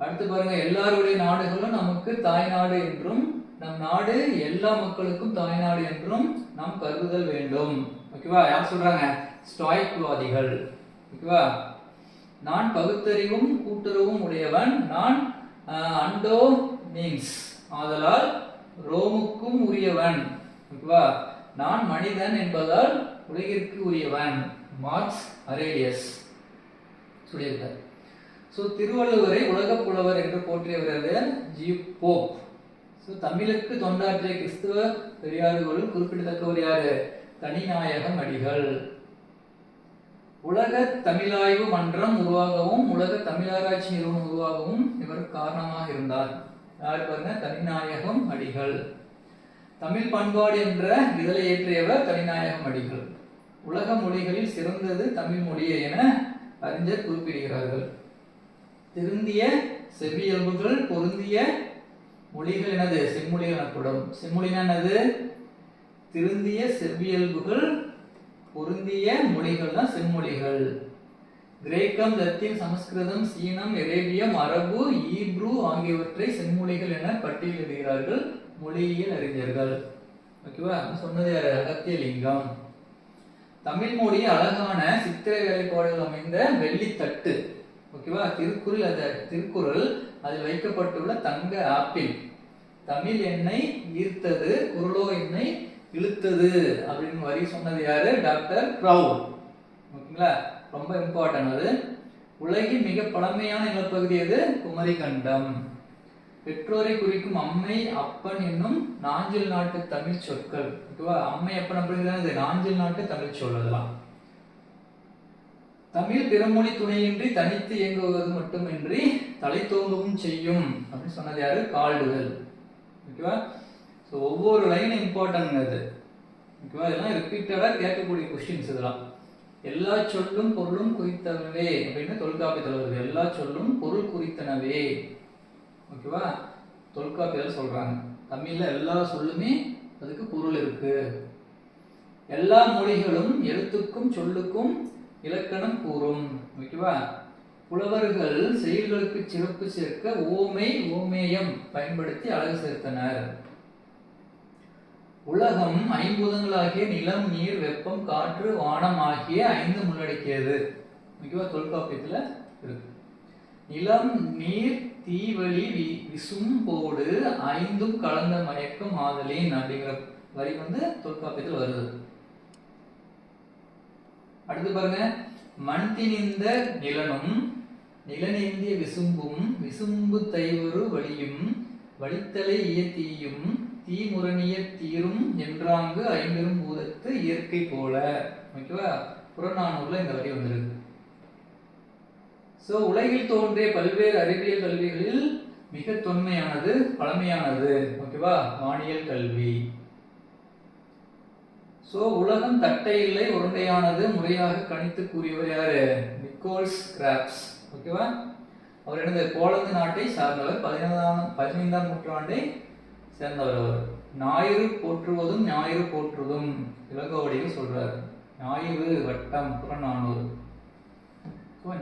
அடுத்து பாருங்க, எல்லாருடைய நாடுகளும் நமக்கு தாய்நாடு என்றும் நம் நாடு எல்லா மக்களுக்கும் தாய்நாடு என்றும் நாம் கருதுதல் வேண்டும். ஓகேவா? யார் சொல்றாங்க? ஸ்டாய்க்வாதிகள். ஓகேவா? நான் பகுத்தறிவும் கூட்டுறவும் உடையவன், நான் அண்டோ மீன்ஸ் ஆதலால் ரோமுக்கும் உரியவன். ஓகேவா? நான் மனிதன் என்பதால் உலகிற்கு உரியவன். மார்க்ஸ் அரேலியஸ் சொல்லியிருக்கார். ஸோ திருவள்ளுவரை உலக புலவர் என்று போற்றியவர் ஜி போப். ஸோ தமிழுக்கு தொண்டாற்றிய கிறிஸ்துவ பெரியார்களும் குறிப்பிடத்தக்கவர் யாரு? தனிநாயகம் அடிகள். உலக தமிழாய்வு மன்றம் உருவாகவும் உலக தமிழாராய்ச்சி நிறுவனம் உருவாகவும் இவர் காரணமாக இருந்தார். யார் பாருங்க? தனிநாயகம் அடிகள். தமிழ் பண்பாடு என்ற இதழை ஏற்றியவர் தனிநாயகம் அடிகள். உலக மொழிகளில் சிறந்தது தமிழ் மொழியே என அறிஞர் குறிப்பிடுகிறார்கள். திருந்திய செவ்வியல்புகள் பொருந்திய மொழிகள் என்னது? செம்மொழிகள் எனப்படும். செம்மொழினா என்னது? திருந்திய செவ்வியல்புகள் பொருந்திய மொழிகள் தான் செம்மொழிகள். கிரேக்கம், லத்தீன், சமஸ்கிருதம், சீனம், எரேபியம், அரபு, ஈப்ரு ஆகியவற்றை செம்மொழிகள் என பட்டியலிடுகிறார்கள் மொழியியல் அறிஞர்கள். ஓகேவா? சொன்னது யாரு? அகத்தியலிங்கம். தமிழ் மொழி அழகான சித்திர வேலைப்பாடுகள் அமைந்த வெள்ளித்தட்டு. ஓகேவா? திருக்குறள் அதில் வைக்கப்பட்டுள்ள தங்க ஆப்பிள். தமிழ் என்னை ஈர்த்தது, குரலோ என்னை இழுத்தது அப்படின்னு வரி சொன்னது யாரு? Doctor brown. ஓகேங்களா? ரொம்ப இம்பார்ட்டன்ட் அது. உலகின் மிக பழமையான நிலப்பகுதி எது? குமரி கண்டம். பெற்றோரை குறிக்கும் அம்மை அப்பன் என்னும் நாஞ்சில் நாட்டு தமிழ் சொற்கள். ஓகேவா? அம்மை அப்பன் அப்படிங்கிறது நாஞ்சில் நாட்டு தமிழ் சொல். அதெல்லாம் தமிழ் பிறமொழி துணையின்றி தனித்து இயங்குவது மட்டுமின்றி தலை தோங்கவும் செய்யும் அப்படின்னு சொன்னது யாரு? கால்டுவெல். ஓகேவா? ஸோ ஒவ்வொரு லைனும் இம்பார்ட்டன்ட் அது. ஓகேவா? இதெல்லாம் ரிப்பீட்டடாக கேட்கக்கூடிய கொஸ்டின்ஸ் இதெல்லாம். எல்லா சொல்லும் பொருளும் குறித்தனவே அப்படின்னு தொல்காப்பியத்தில் வருது. எல்லா சொல்லும் பொருள் குறித்தனவே. ஓகேவா? தொல்காப்பியத்தில் சொல்றாங்க. தமிழ்ல எல்லா சொல்லுமே அதுக்கு பொருள் இருக்கு. எல்லா மொழிகளும் எழுத்துக்கும் சொல்லுக்கும் இலக்கணம் கூறும். ஓகேவா? புலவர்கள் செயல்களுக்கு சிறப்பு சேர்க்க ஓமை ஓமேயம் பயன்படுத்தி அழகு சேர்த்தனர். உலகம் ஐம்பூதங்களாகிய நிலம், நீர், வெப்பம், காற்று, வானம் ஆகிய 5 உள்ளடக்கியது. ஓகேவா? தொல்காப்பியத்துல இருக்கு. நிலம், நீர், தீவழி, விசும் போடு 5 கலந்த மயக்கம் ஆதலின் அப்படிங்கிற வரி தொல்காப்பியத்தில் வருது. அடுத்து பாருங்க, மண் திணிந்த நிலனும் நிலநேந்திய விசும்பும் விசும்பு தைவரு வழியும் வழித்தலை இயத்தீயும் தீமுரணிய தீரும் என்றாங்கு 5 பூதத்து இயற்கை போல. ஓகேவா? புறநானூறுல இந்த வரி வந்திருக்கு. சோ உலகில் தோன்றிய பல்வேறு அறிவியல் கல்விகளில் மிக தொன்மையானது பழமையானது. ஓகேவா? வானியல் கல்வி. சோ உலகம் தட்டை இல்லை உருண்டையானது முறையாக கணித்து கூறியவர் யாரு? நிக்கோல்ஸ் கிராப்ஸ். ஓகேவா? அவர் என்னது? போலந்து நாட்டை சார்ந்தவர். 15ஆம் நூற்றாண்டை சேர்ந்தவர் அவர். ஞாயிறு போற்றுவதும் ஞாயிறு போற்றுவதும் இலகோவடிகள் சொல்றாரு. ஞாயிறு வட்டம் புறநானூறு.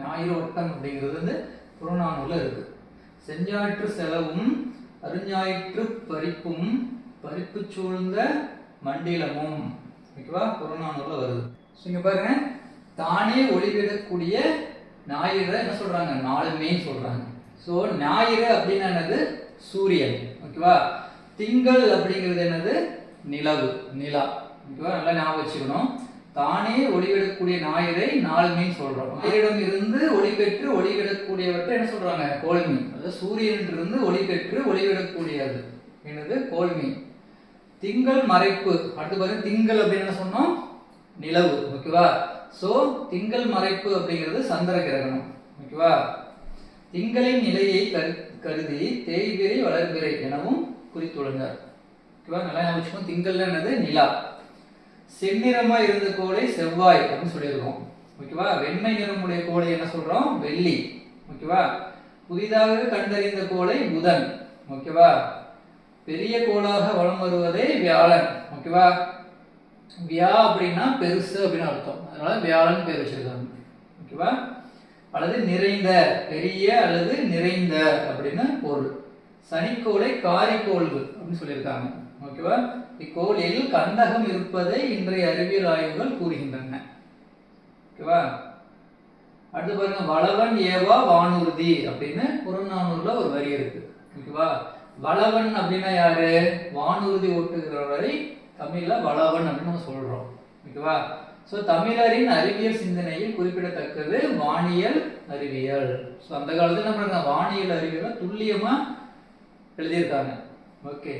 ஞாயிறு வட்டம் அப்படிங்கிறது புறநானூறுல இருக்கு. செஞ்சாற்று செலவும் அருஞாயிற்று பறிப்பும் பறிப்பு சூழ்ந்த மண்டிலமும். ஓகேவா? புறநானூறுல வருது. இங்க பாருங்க, தானே ஒளிவிடக்கூடிய ஞாயிறு என்ன சொல்றாங்க? 4 மெயின் சொல்றாங்க. சோ ஞாயிறு அப்படின்னா என்னது? சூரியன். ஓகேவா? திங்கள் அப்படிங்கிறது என்னது? நிலவு, நிலா. ஓகேவா? நல்லா ஞாபகம் வச்சுக்கணும். தானே ஒளிவிடக்கூடிய ஞாயிறை 4 மெயின் சொல்றோம். ஞாயிரிடம் இருந்து ஒளி பெற்று ஒளிவிடக்கூடியவற்றை என்ன சொல்றாங்க? கோள்மீன். அதாவது சூரியனிலிருந்து ஒளி பெற்று ஒளிவிடக்கூடியது என்னது? கோள்மீன். திங்கள் மறைப்பு. அடுத்து பாருங்க, திங்கள் அப்படின்னு என்ன சொன்னோம்? நிலவு. ஓகேவா? சோ திங்கள் மறைப்பு அப்படிங்கிறது சந்திர கிரகணம். ஓகேவா? திங்களின் நிலையை கருதி தேய்பிறை வளர்பிறை எனவும் குறித்துள்ளனர். ஓகேவா? நல்லா ஞாபகம். திங்கள்ல என்னது? நிலா. செந்நிறமா இருந்த கோளை செவ்வாய் அப்படின்னு சொல்லியிருக்கோம். ஓகேவா? வெண்மை நிறமுடைய கோளை என்ன சொல்றோம்? வெள்ளி. ஓகேவா? புதிதாக கண்டறிந்த கோளை புதன். ஓகேவா? பெரிய கோளாக வலம் வருவதே வியாழன். ஓகேவா? வியா அப்படின்னா பெருசு அப்படின்னு அர்த்தம். அதனால வியாழன் பேர் வச்சிருக்காங்க. ஓகேவா? அல்லது நிறைந்த, பெரிய அல்லது நிறைந்த அப்படின்னு பொருள். சனிக்கோளை காரிக்கோள்கள் அப்படின்னு சொல்லியிருக்காங்க. ஓகேவா? இக்கோளில் கந்தகம் இருப்பதை இன்றைய அறிவியல் ஆய்வுகள் கூறுகின்றன. ஓகேவா? அடுத்து பாருங்க, வளவன் ஏவா வானூர்தி அப்படின்னு புறநானூறுல ஒரு வரி இருக்கு. ஓகேவா? வளவன் அப்படின்னா யாரு? வானூர்தி ஓட்டுகிறவரை தமிழ்ல வளவன் அப்படின்னு நம்ம சொல்றோம். ஓகேவா? சோ தமிழரின் அறிவியல் சிந்தனையில் குறிப்பிடத்தக்கது வானியல் அறிவியல். சோ அந்த காலத்துல நம்ம வானியல் அறிவியலை துல்லியமா எழுதியிருக்காங்க. ஓகே.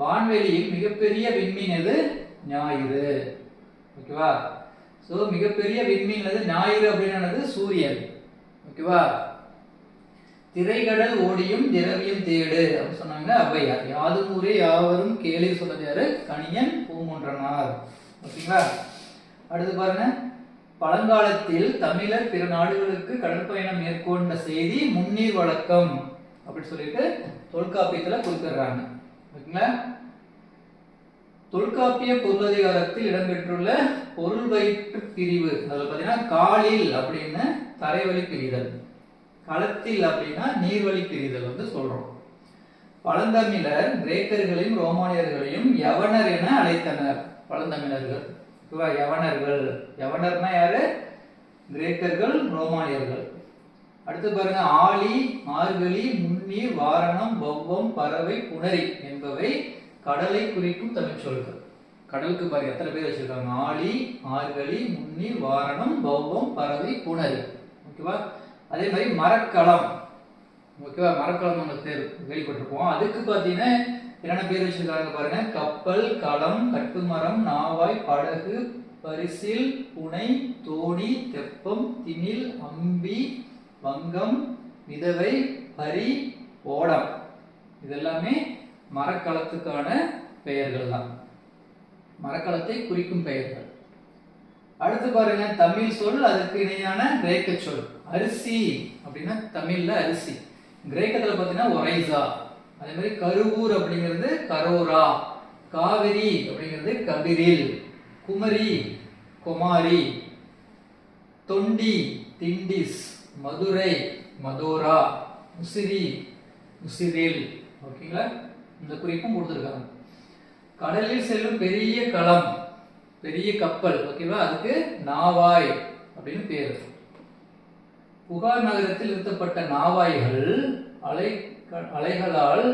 வான்வெளியில் மிகப்பெரிய விண்மீன் எது? ஞாயிறு. ஓகேவா? சோ மிகப்பெரிய விண்மீன் எது? ஞாயிறு அப்படின்றது சூரியன். ஓகேவா? திரைகடல் ஓடியும் திரவியம் தேடு அப்படின்னு சொன்னாங்க ஔவையார். யாதும் ஊரே யாவரும் கேளீர் சொன்னது யாரு? கணியன் பூங்குன்றனார். ஓகேங்களா? அடுத்து பாருங்க, பழங்காலத்தில் தமிழர் பிற நாடுகளுக்கு கடற்பயணம் மேற்கொண்ட செய்தி முன்னீர் வழக்கம் அப்படின்னு சொல்லிட்டு தொல்காப்பியத்துல குறிப்பிடுறாங்க. ஓகேங்களா? தொல்காப்பிய பொருளதிகாரத்தில் இடம்பெற்றுள்ள பொருள் வயிற்று பிரிவு, அதுல பாத்தீங்கன்னா காலில் அப்படின்னு தரைவழி பிரிதல், களத்தில் அப்படின்னா நீர்வழி பிரிதல் சொல்றோம். பழந்தமிழர் கிரேக்கர்களையும் ரோமானியர்களையும் யவனர் என அழைத்தனர். பழந்தமிழர்கள் யவனர்கள். யவனர்னா யாரு? கிரேக்கர்கள், ரோமானியர்கள். அடுத்து பாருங்க, ஆழி, மார்கழி, முன்னீர், வாரணம், பௌவம், பறவை, புணரி என்பவை கடலை குறிக்கும் தமிழ் சொல்கள். கடலுக்கு பாருங்க எத்தனை பேர் வச்சிருக்காங்க? ஆழி, மார்கழி, முன்னீர், வாரணம், பௌவம், பறவை, புணரி. ஓகேவா? அதே மாதிரி மரக்களம். ஓகேவா? மரக்களம் நம்ம பேர் கேள்விப்பட்டிருப்போம். அதுக்கு பார்த்தீங்கன்னா என்னென்ன பேர் வச்சிருக்காங்க பாருங்க. கப்பல், களம், கட்டுமரம், நாவாய், படகு, பரிசில், புனை, தோணி, தெப்பம், திணில், அம்பி, வங்கம், மிதவை, பரி, ஓடம் இதெல்லாமே மரக்கலத்துக்கான பெயர்கள் தான், மரக்கலத்தை குறிக்கும் பெயர்கள். அடுத்து பாருங்க, தமிழ் சொல் அதற்கு இணையான கிரேக்க சொல். அரிசி அப்படின்னா தமிழ்ல அரிசி, கிரேக்கத்துல பாத்தீங்கன்னா ஒரைசா. அதே மாதிரி கருவூர் அப்படிங்கிறது கரோரா, காவிரி அப்படிங்கிறது கபிரில், குமரி குமாரி, தொண்டி திண்டிஸ், மதுரை மதோரா, முசிறி முசிறில். ஓகேங்களா, இந்த குறிப்பும் கொடுத்துருக்காங்க. கடலில் செல்லும் பெரிய களம், பெரிய கப்பல், ஓகேவா, அதுக்கு நாவாய் அப்படின்னு பேரு. புகார் நகரத்தில் நிறுத்தப்பட்ட நாவாய்கள் அலைகளால்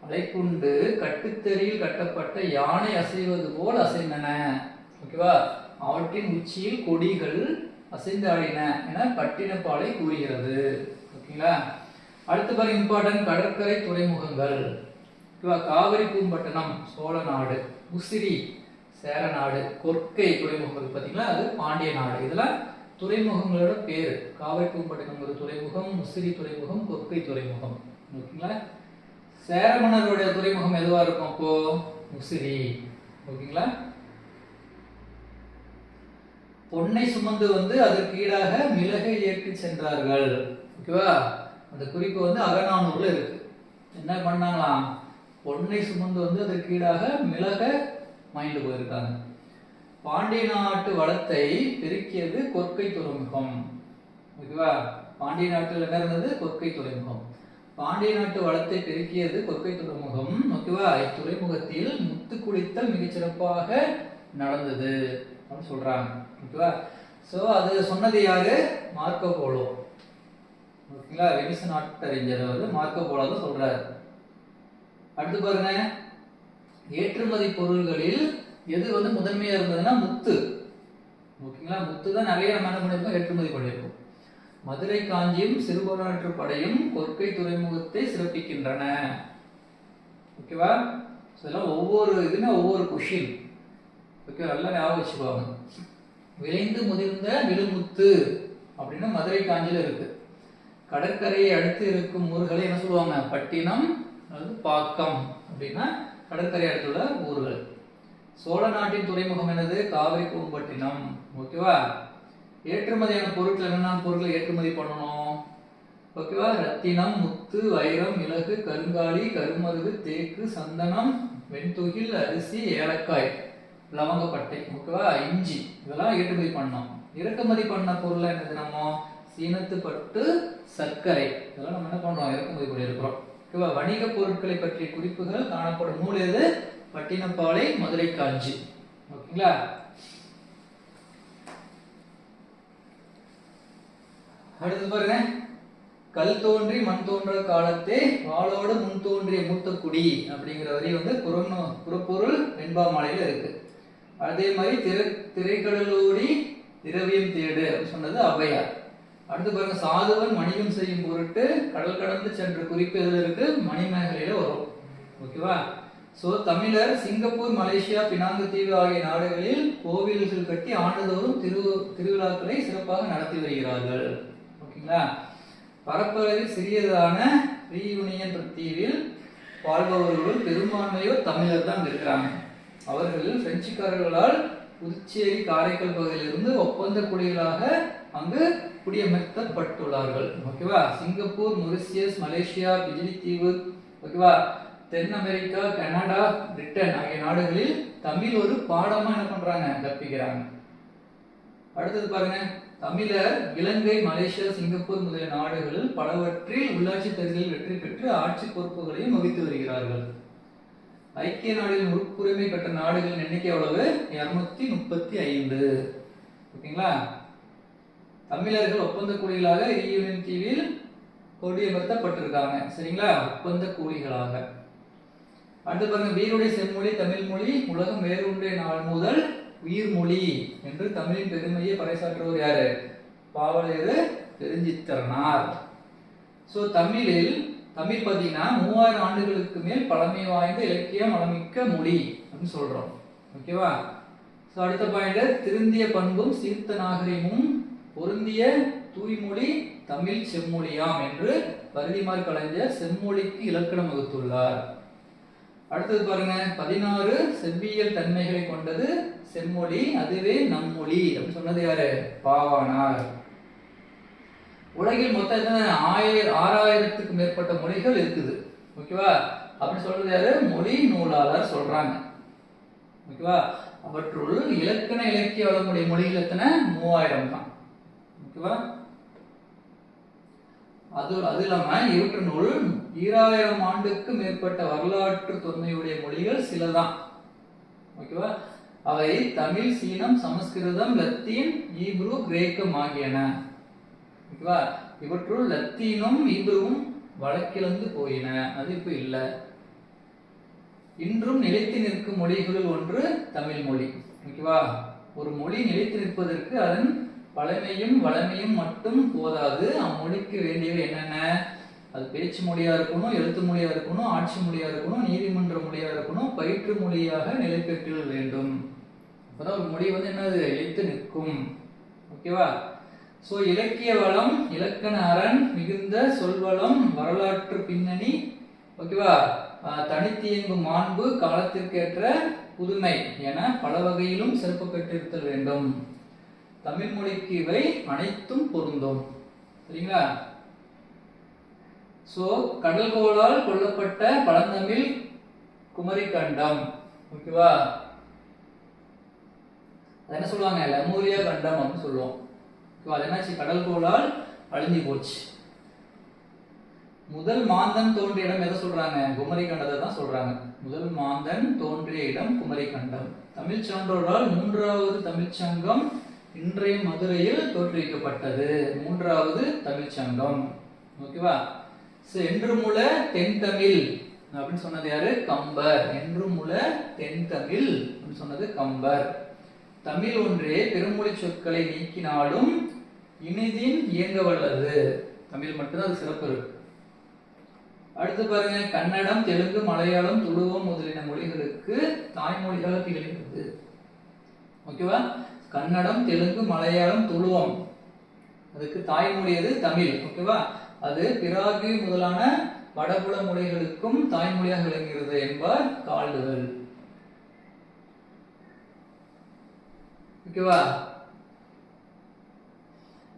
அலைக்குண்டு கட்டுத்தறியில் கட்டப்பட்ட யானை அசைவது போல் அசைந்தன. ஓகேவா, அவற்றின் உச்சியில் கொடிகள் அசைந்தாடின என பட்டினப்பாலை கூறுகிறது. ஓகேங்களா, அடுத்து பாருங்க இம்பார்ட்டன்ட், கடற்கரை துறைமுகங்கள். ஓகேவா, காவிரி பூம்பட்டினம் சோழ நாடு, முசிறி சேர நாடு, கொற்கை துறைமுகங்கள் பார்த்தீங்களா அது பாண்டிய நாடு. இதெல்லாம் துறைமுகங்களோட பேரு. காவிரி பூம்பட்டினம் ஒரு துறைமுகம், முசிறி துறைமுகம், கொற்கை துறைமுகம். ஓகேங்களா, சேர மன்னருடைய துறைமுகம் எதுவா இருக்கும் அப்போ? முசிறி. ஓகேங்களா, பொன்னை சுமந்து வந்து அதற்கு ஈடாக மிளகை ஏற்றி சென்றார்கள். ஓகேவா, அந்த குறிப்பு வந்து அகநானூர்ல இருக்கு. என்ன பண்ணாங்களாம், பொன்னை சுமந்து வந்து அதற்கு ஈடாக மிளகை வாங்கிட்டு போயிருக்காங்க. பாண்டிய நாட்டு வளத்தை பெருக்கியது கொற்கை துறைமுகம். ஓகேவா, பாண்டிய நாட்டில் என்ன இருந்தது? கொற்கை துறைமுகம். பாண்டிய நாட்டு வளத்தை பெருக்கியது கொற்கை துறைமுகம். ஓகேவா, இத்துறைமுகத்தில் முத்து குளித்தல் மிகச்சிறப்பாக நடந்தது அப்படின்னு சொல்றாங்க. ஓகேவா, சோ அது சொன்னது யாரு? Marco polo. ஓகேங்களா, வெனிஸ் நாட்டறிஞர் வந்து மார்க்கோ போலோ தான் சொல்றாரு. அடுத்து பாருங்க, ஏற்றுமதி பொருள்களில் எது வந்து முதன்மையா இருந்ததுன்னா முத்து. ஓகேங்களா, முத்து தான் நிறைய நம்ம என்ன பண்ணிருக்கோம், ஏற்றுமதி பண்ணியிருக்கோம். மதுரை காஞ்சியும் சிறுபான்ற்று படையும் கொற்கை துறைமுகத்தை சிறப்பிக்கின்றன. ஓகேவா, இதெல்லாம் ஒவ்வொரு இதுனா ஒவ்வொரு கொஷின். ஓகே, நல்லா ஞாபகம் வச்சுக்குவாங்க. விளைந்து முதிர்ந்த விழுமுத்து அப்படின்னு மதுரை காஞ்சியில இருக்கு. கடற்கரையை அடுத்து இருக்கும் ஊர்களை என்ன சொல்லுவாங்க? பட்டினம் அல்லது பாக்கம் அப்படின்னா கடற்கரை அடுத்துள்ள ஊர்கள். சோழ நாட்டின் துறைமுகம் என்னது? காவிரி பூம்பட்டினம். ஓகேவா, ஏற்றுமதியான பொருட்கள் என்னென்ன பொருட்களை ஏற்றுமதி பண்ணணும்? ஓகேவா, ரத்தினம், முத்து, வைரம், மிளகு, கருங்காலி, கருமருது, தேக்கு, சந்தனம், வெண்துகில், அரிசி, ஏலக்காய், லவங்கப்பட்டை, ஓகேவா, இஞ்சி, இதெல்லாம் ஏற்றுமதி பண்ணோம். இறக்குமதி பண்ண பொருள் என்னது? நம்ம சீனத்து பட்டு, சர்க்கரை, இதெல்லாம் நம்ம என்ன பண்றோம்? இறக்குமதி பண்ணியிருக்கிறோம். ஓகேவா, வணிக பொருட்களை பற்றிய குறிப்புகள் காணப்படும் நூல் எது? பட்டினப்பாலை, மதுரை காஞ்சி. ஓகேங்களா, அடுத்து பாருங்க, கல் தோன்றி மண் தோன்ற காலத்தே வாளோடு முன் தோன்றிய மூத்த குடி அப்படிங்கிற வரி வந்து புறப்பொருள் வெண்பாமாலையில இருக்கு. அதே மாதிரி திரைக்கடலோடி திரவியம் தேடு அப்படின்னு சொன்னது ஔவையார். அடுத்து பாருங்க, சாதுவன் வணிகம் செய்யும் பொருட்டு கடல் கடந்து சென்ற குறிப்பு எதுல இருக்கு? மணிமேகலையில வரும். ஓகேவா, சோ தமிழர் சிங்கப்பூர், மலேசியா, பினாங்கு தீவு ஆகிய நாடுகளில் கோவில்கள் கட்டி ஆண்டுதோறும் திருவிழாக்களை சிறப்பாக நடத்தி வருகிறார்கள். ஓகேங்களா, பரப்பளவில் சிறியதான ரீயூனியன் தீவில் வாழ்பவர்கள் பெரும்பான்மையோர் தமிழர் தான் இருக்கிறாங்க. அவர்கள் பிரெஞ்சுக்காரர்களால் புதுச்சேரி, காரைக்கால் பகுதியிலிருந்து ஒப்பந்த குடிகளாக அங்கு குடியமர்த்தப்பட்டுள்ளார்கள். ஓகேவா, சிங்கப்பூர், மொரிசியஸ், மலேசியா, பிஜிலி தீவு, ஓகேவா, தென் அமெரிக்கா, கனடா, பிரிட்டன் ஆகிய நாடுகளில் தமிழ் ஒரு பாடமா என்ன பண்றாங்க? கற்பிக்கிறாங்க. அடுத்தது பாருங்க, தமிழர் இலங்கை, மலேசியா, சிங்கப்பூர் முதலிய நாடுகளில் பலவற்றில் உள்ளாட்சி தேர்தலில் வெற்றி பெற்று ஆட்சி பொறுப்புகளையும் வகித்து வருகிறார்கள். ஐக்கிய நாடுகளின் உறுப்புரிமை பெற்ற நாடுகளின் எண்ணிக்கை எவ்வளவு? 235. ஓகேங்களா, தமிழர்கள் ஒப்பந்த கூலிகளாக ரீயூனியன் தீவில் கொடியமர்த்தப்பட்டிருக்காங்க. சரிங்களா, ஒப்பந்த கூலிகளாக. அடுத்து பாருங்க, வீருடைய செம்மொழி தமிழ் மொழி, உலகம் வேறுடைய நாள் முதல் உயிர்மொழி என்று தமிழின் பெருமையை பறைசாற்றுவர் யாரு? பாவலரேறு பெருஞ்சித்திரனார். சோ தமிழ் பார்த்தீங்கன்னா 3000 ஆண்டுகளுக்கு மேல் பழமை வாய்ந்த இலக்கியம் வளமிக்க மொழி அப்படின்னு சொல்றோம். ஓகேவா, சோ அடுத்த பாயிண்ட், திருந்திய பண்பும் சீர்த்த நாகரிகமும் பொருந்திய தூய்மொழி தமிழ் செம்மொழியாம் என்று பரிதிமாற் கலைஞர் செம்மொழிக்கு இலக்கணம் வகுத்துள்ளார். அடுத்தது பாருங்க, 16 செவ்வியல் தன்மைகளை கொண்டது செம்மொழி, அதுவே நம்மொழி அப்படின்னு சொன்னது யாரு? பாவாணர். உலகில் மொத்தம் எத்தனை? 6000க்கு மேற்பட்ட மொழிகள் இருக்குது. ஓகேவா? அப்படின்னு சொல்றது யாரு? மொழி நூலாளர் சொல்றாங்க. ஓகேவா? அவற்றுள் இலக்கண இலக்கிய வளமுடைய மொழிகள் எத்தனை? 3000 தான். ஓகேவா? அது இல்லாம இவற்றினுள் 2000 ஆண்டுக்கு மேற்பட்ட வரலாற்று தொன்மையுடைய மொழிகள் சிலதான். ஓகேவா? அவை தமிழ், சீனம், சமஸ்கிருதம், லத்தீன், ஈப்ரு, கிரேக்கம் ஆகியன. ஓகேவா? இவற்றுள் லத்தீனும் ஈப்ருவும் வழக்கிழந்து போயின, அது இப்ப இல்ல. இன்றும் நிலைத்து நிற்கும் மொழிகளில் ஒன்று தமிழ் மொழி. ஓகேவா? ஒரு மொழி நிலைத்து நிற்பதற்கு அதன் பழமையும் வளமையும் மட்டும் போதாது. அம்மொழிக்கு வேண்டியவை என்னென்ன? அது பேச்சு மொழியா இருக்கணும், எழுத்து மொழியா இருக்கணும், ஆட்சி மொழியா இருக்கணும், நீதிமன்ற மொழியா இருக்கணும், பயிற்று மொழியாக நிலை பெற்று வேண்டும். அப்பதான் ஒரு மொழி என்னது? நிலைத்து நிற்கும். ஓகேவா? சோ இலக்கிய வளம், இலக்கண அரண், மிகுந்த சொல்வளம், வரலாற்று பின்னணி, ஓகேவா, தனித்தியங்கும் மாண்பு, காலத்திற்கேற்ற புதுமை என பல வகையிலும் சிறப்பு பெற்றிருத்தல் வேண்டும். தமிழ் மொழிக்கு இவை அனைத்தும் பொருந்தும். சரிங்களா? சோ கடல்கோளால் கொல்லப்பட்ட பழந்தமிழ் குமரி கண்டம். ஓகேவா? அது என்ன சொல்லுவாங்க? லெமூரியா கண்டம் அப்படின்னு சொல்லுவோம். அது என்னாச்சு? கடல்கோளால் அழிஞ்சு போச்சு. முதல் மாந்தன் தோன்றிய இடம் எதை சொல்றாங்க? குமரி கண்டத்தை தான் சொல்றாங்க. முதல் மாந்தன் தோன்றிய இடம் குமரி கண்டம். தமிழ் சான்றோரால் 3வது தமிழ்ச் சங்கம் இன்றைய மதுரையில் தோற்றுவிக்கப்பட்டது. 3வது தமிழ்ச் சங்கம். ஓகேவா? என்றுமுல தென்தமிழ் அப்படின்னு சொன்னது யாரு? கம்பர். என்றுமுல தென்தமிழ் அப்படின்னு சொன்னது கம்பர். தமிழ் ஒன்றே பெருமொழி சொற்களை நீக்கினாலும் இனிதின் இயங்க வல்லது. தமிழ் மட்டும்தான் அது சிறப்பு இருக்கு. அடுத்து பாருங்க, கன்னடம், தெலுங்கு, மலையாளம், துளுவம் முதலின மொழிகளுக்கு தாய்மொழியாக திகழ்கிறது. ஓகேவா? கன்னடம், தெலுங்கு, மலையாளம், துளுவம், அதுக்கு தாய்மொழி அது தமிழ். ஓகேவா? அது பிராகு முதலான வடபுல மொழிகளுக்கும் தாய்மொழியாக விளங்குகிறது என்பார் கால்டுவெல். ஓகேவா?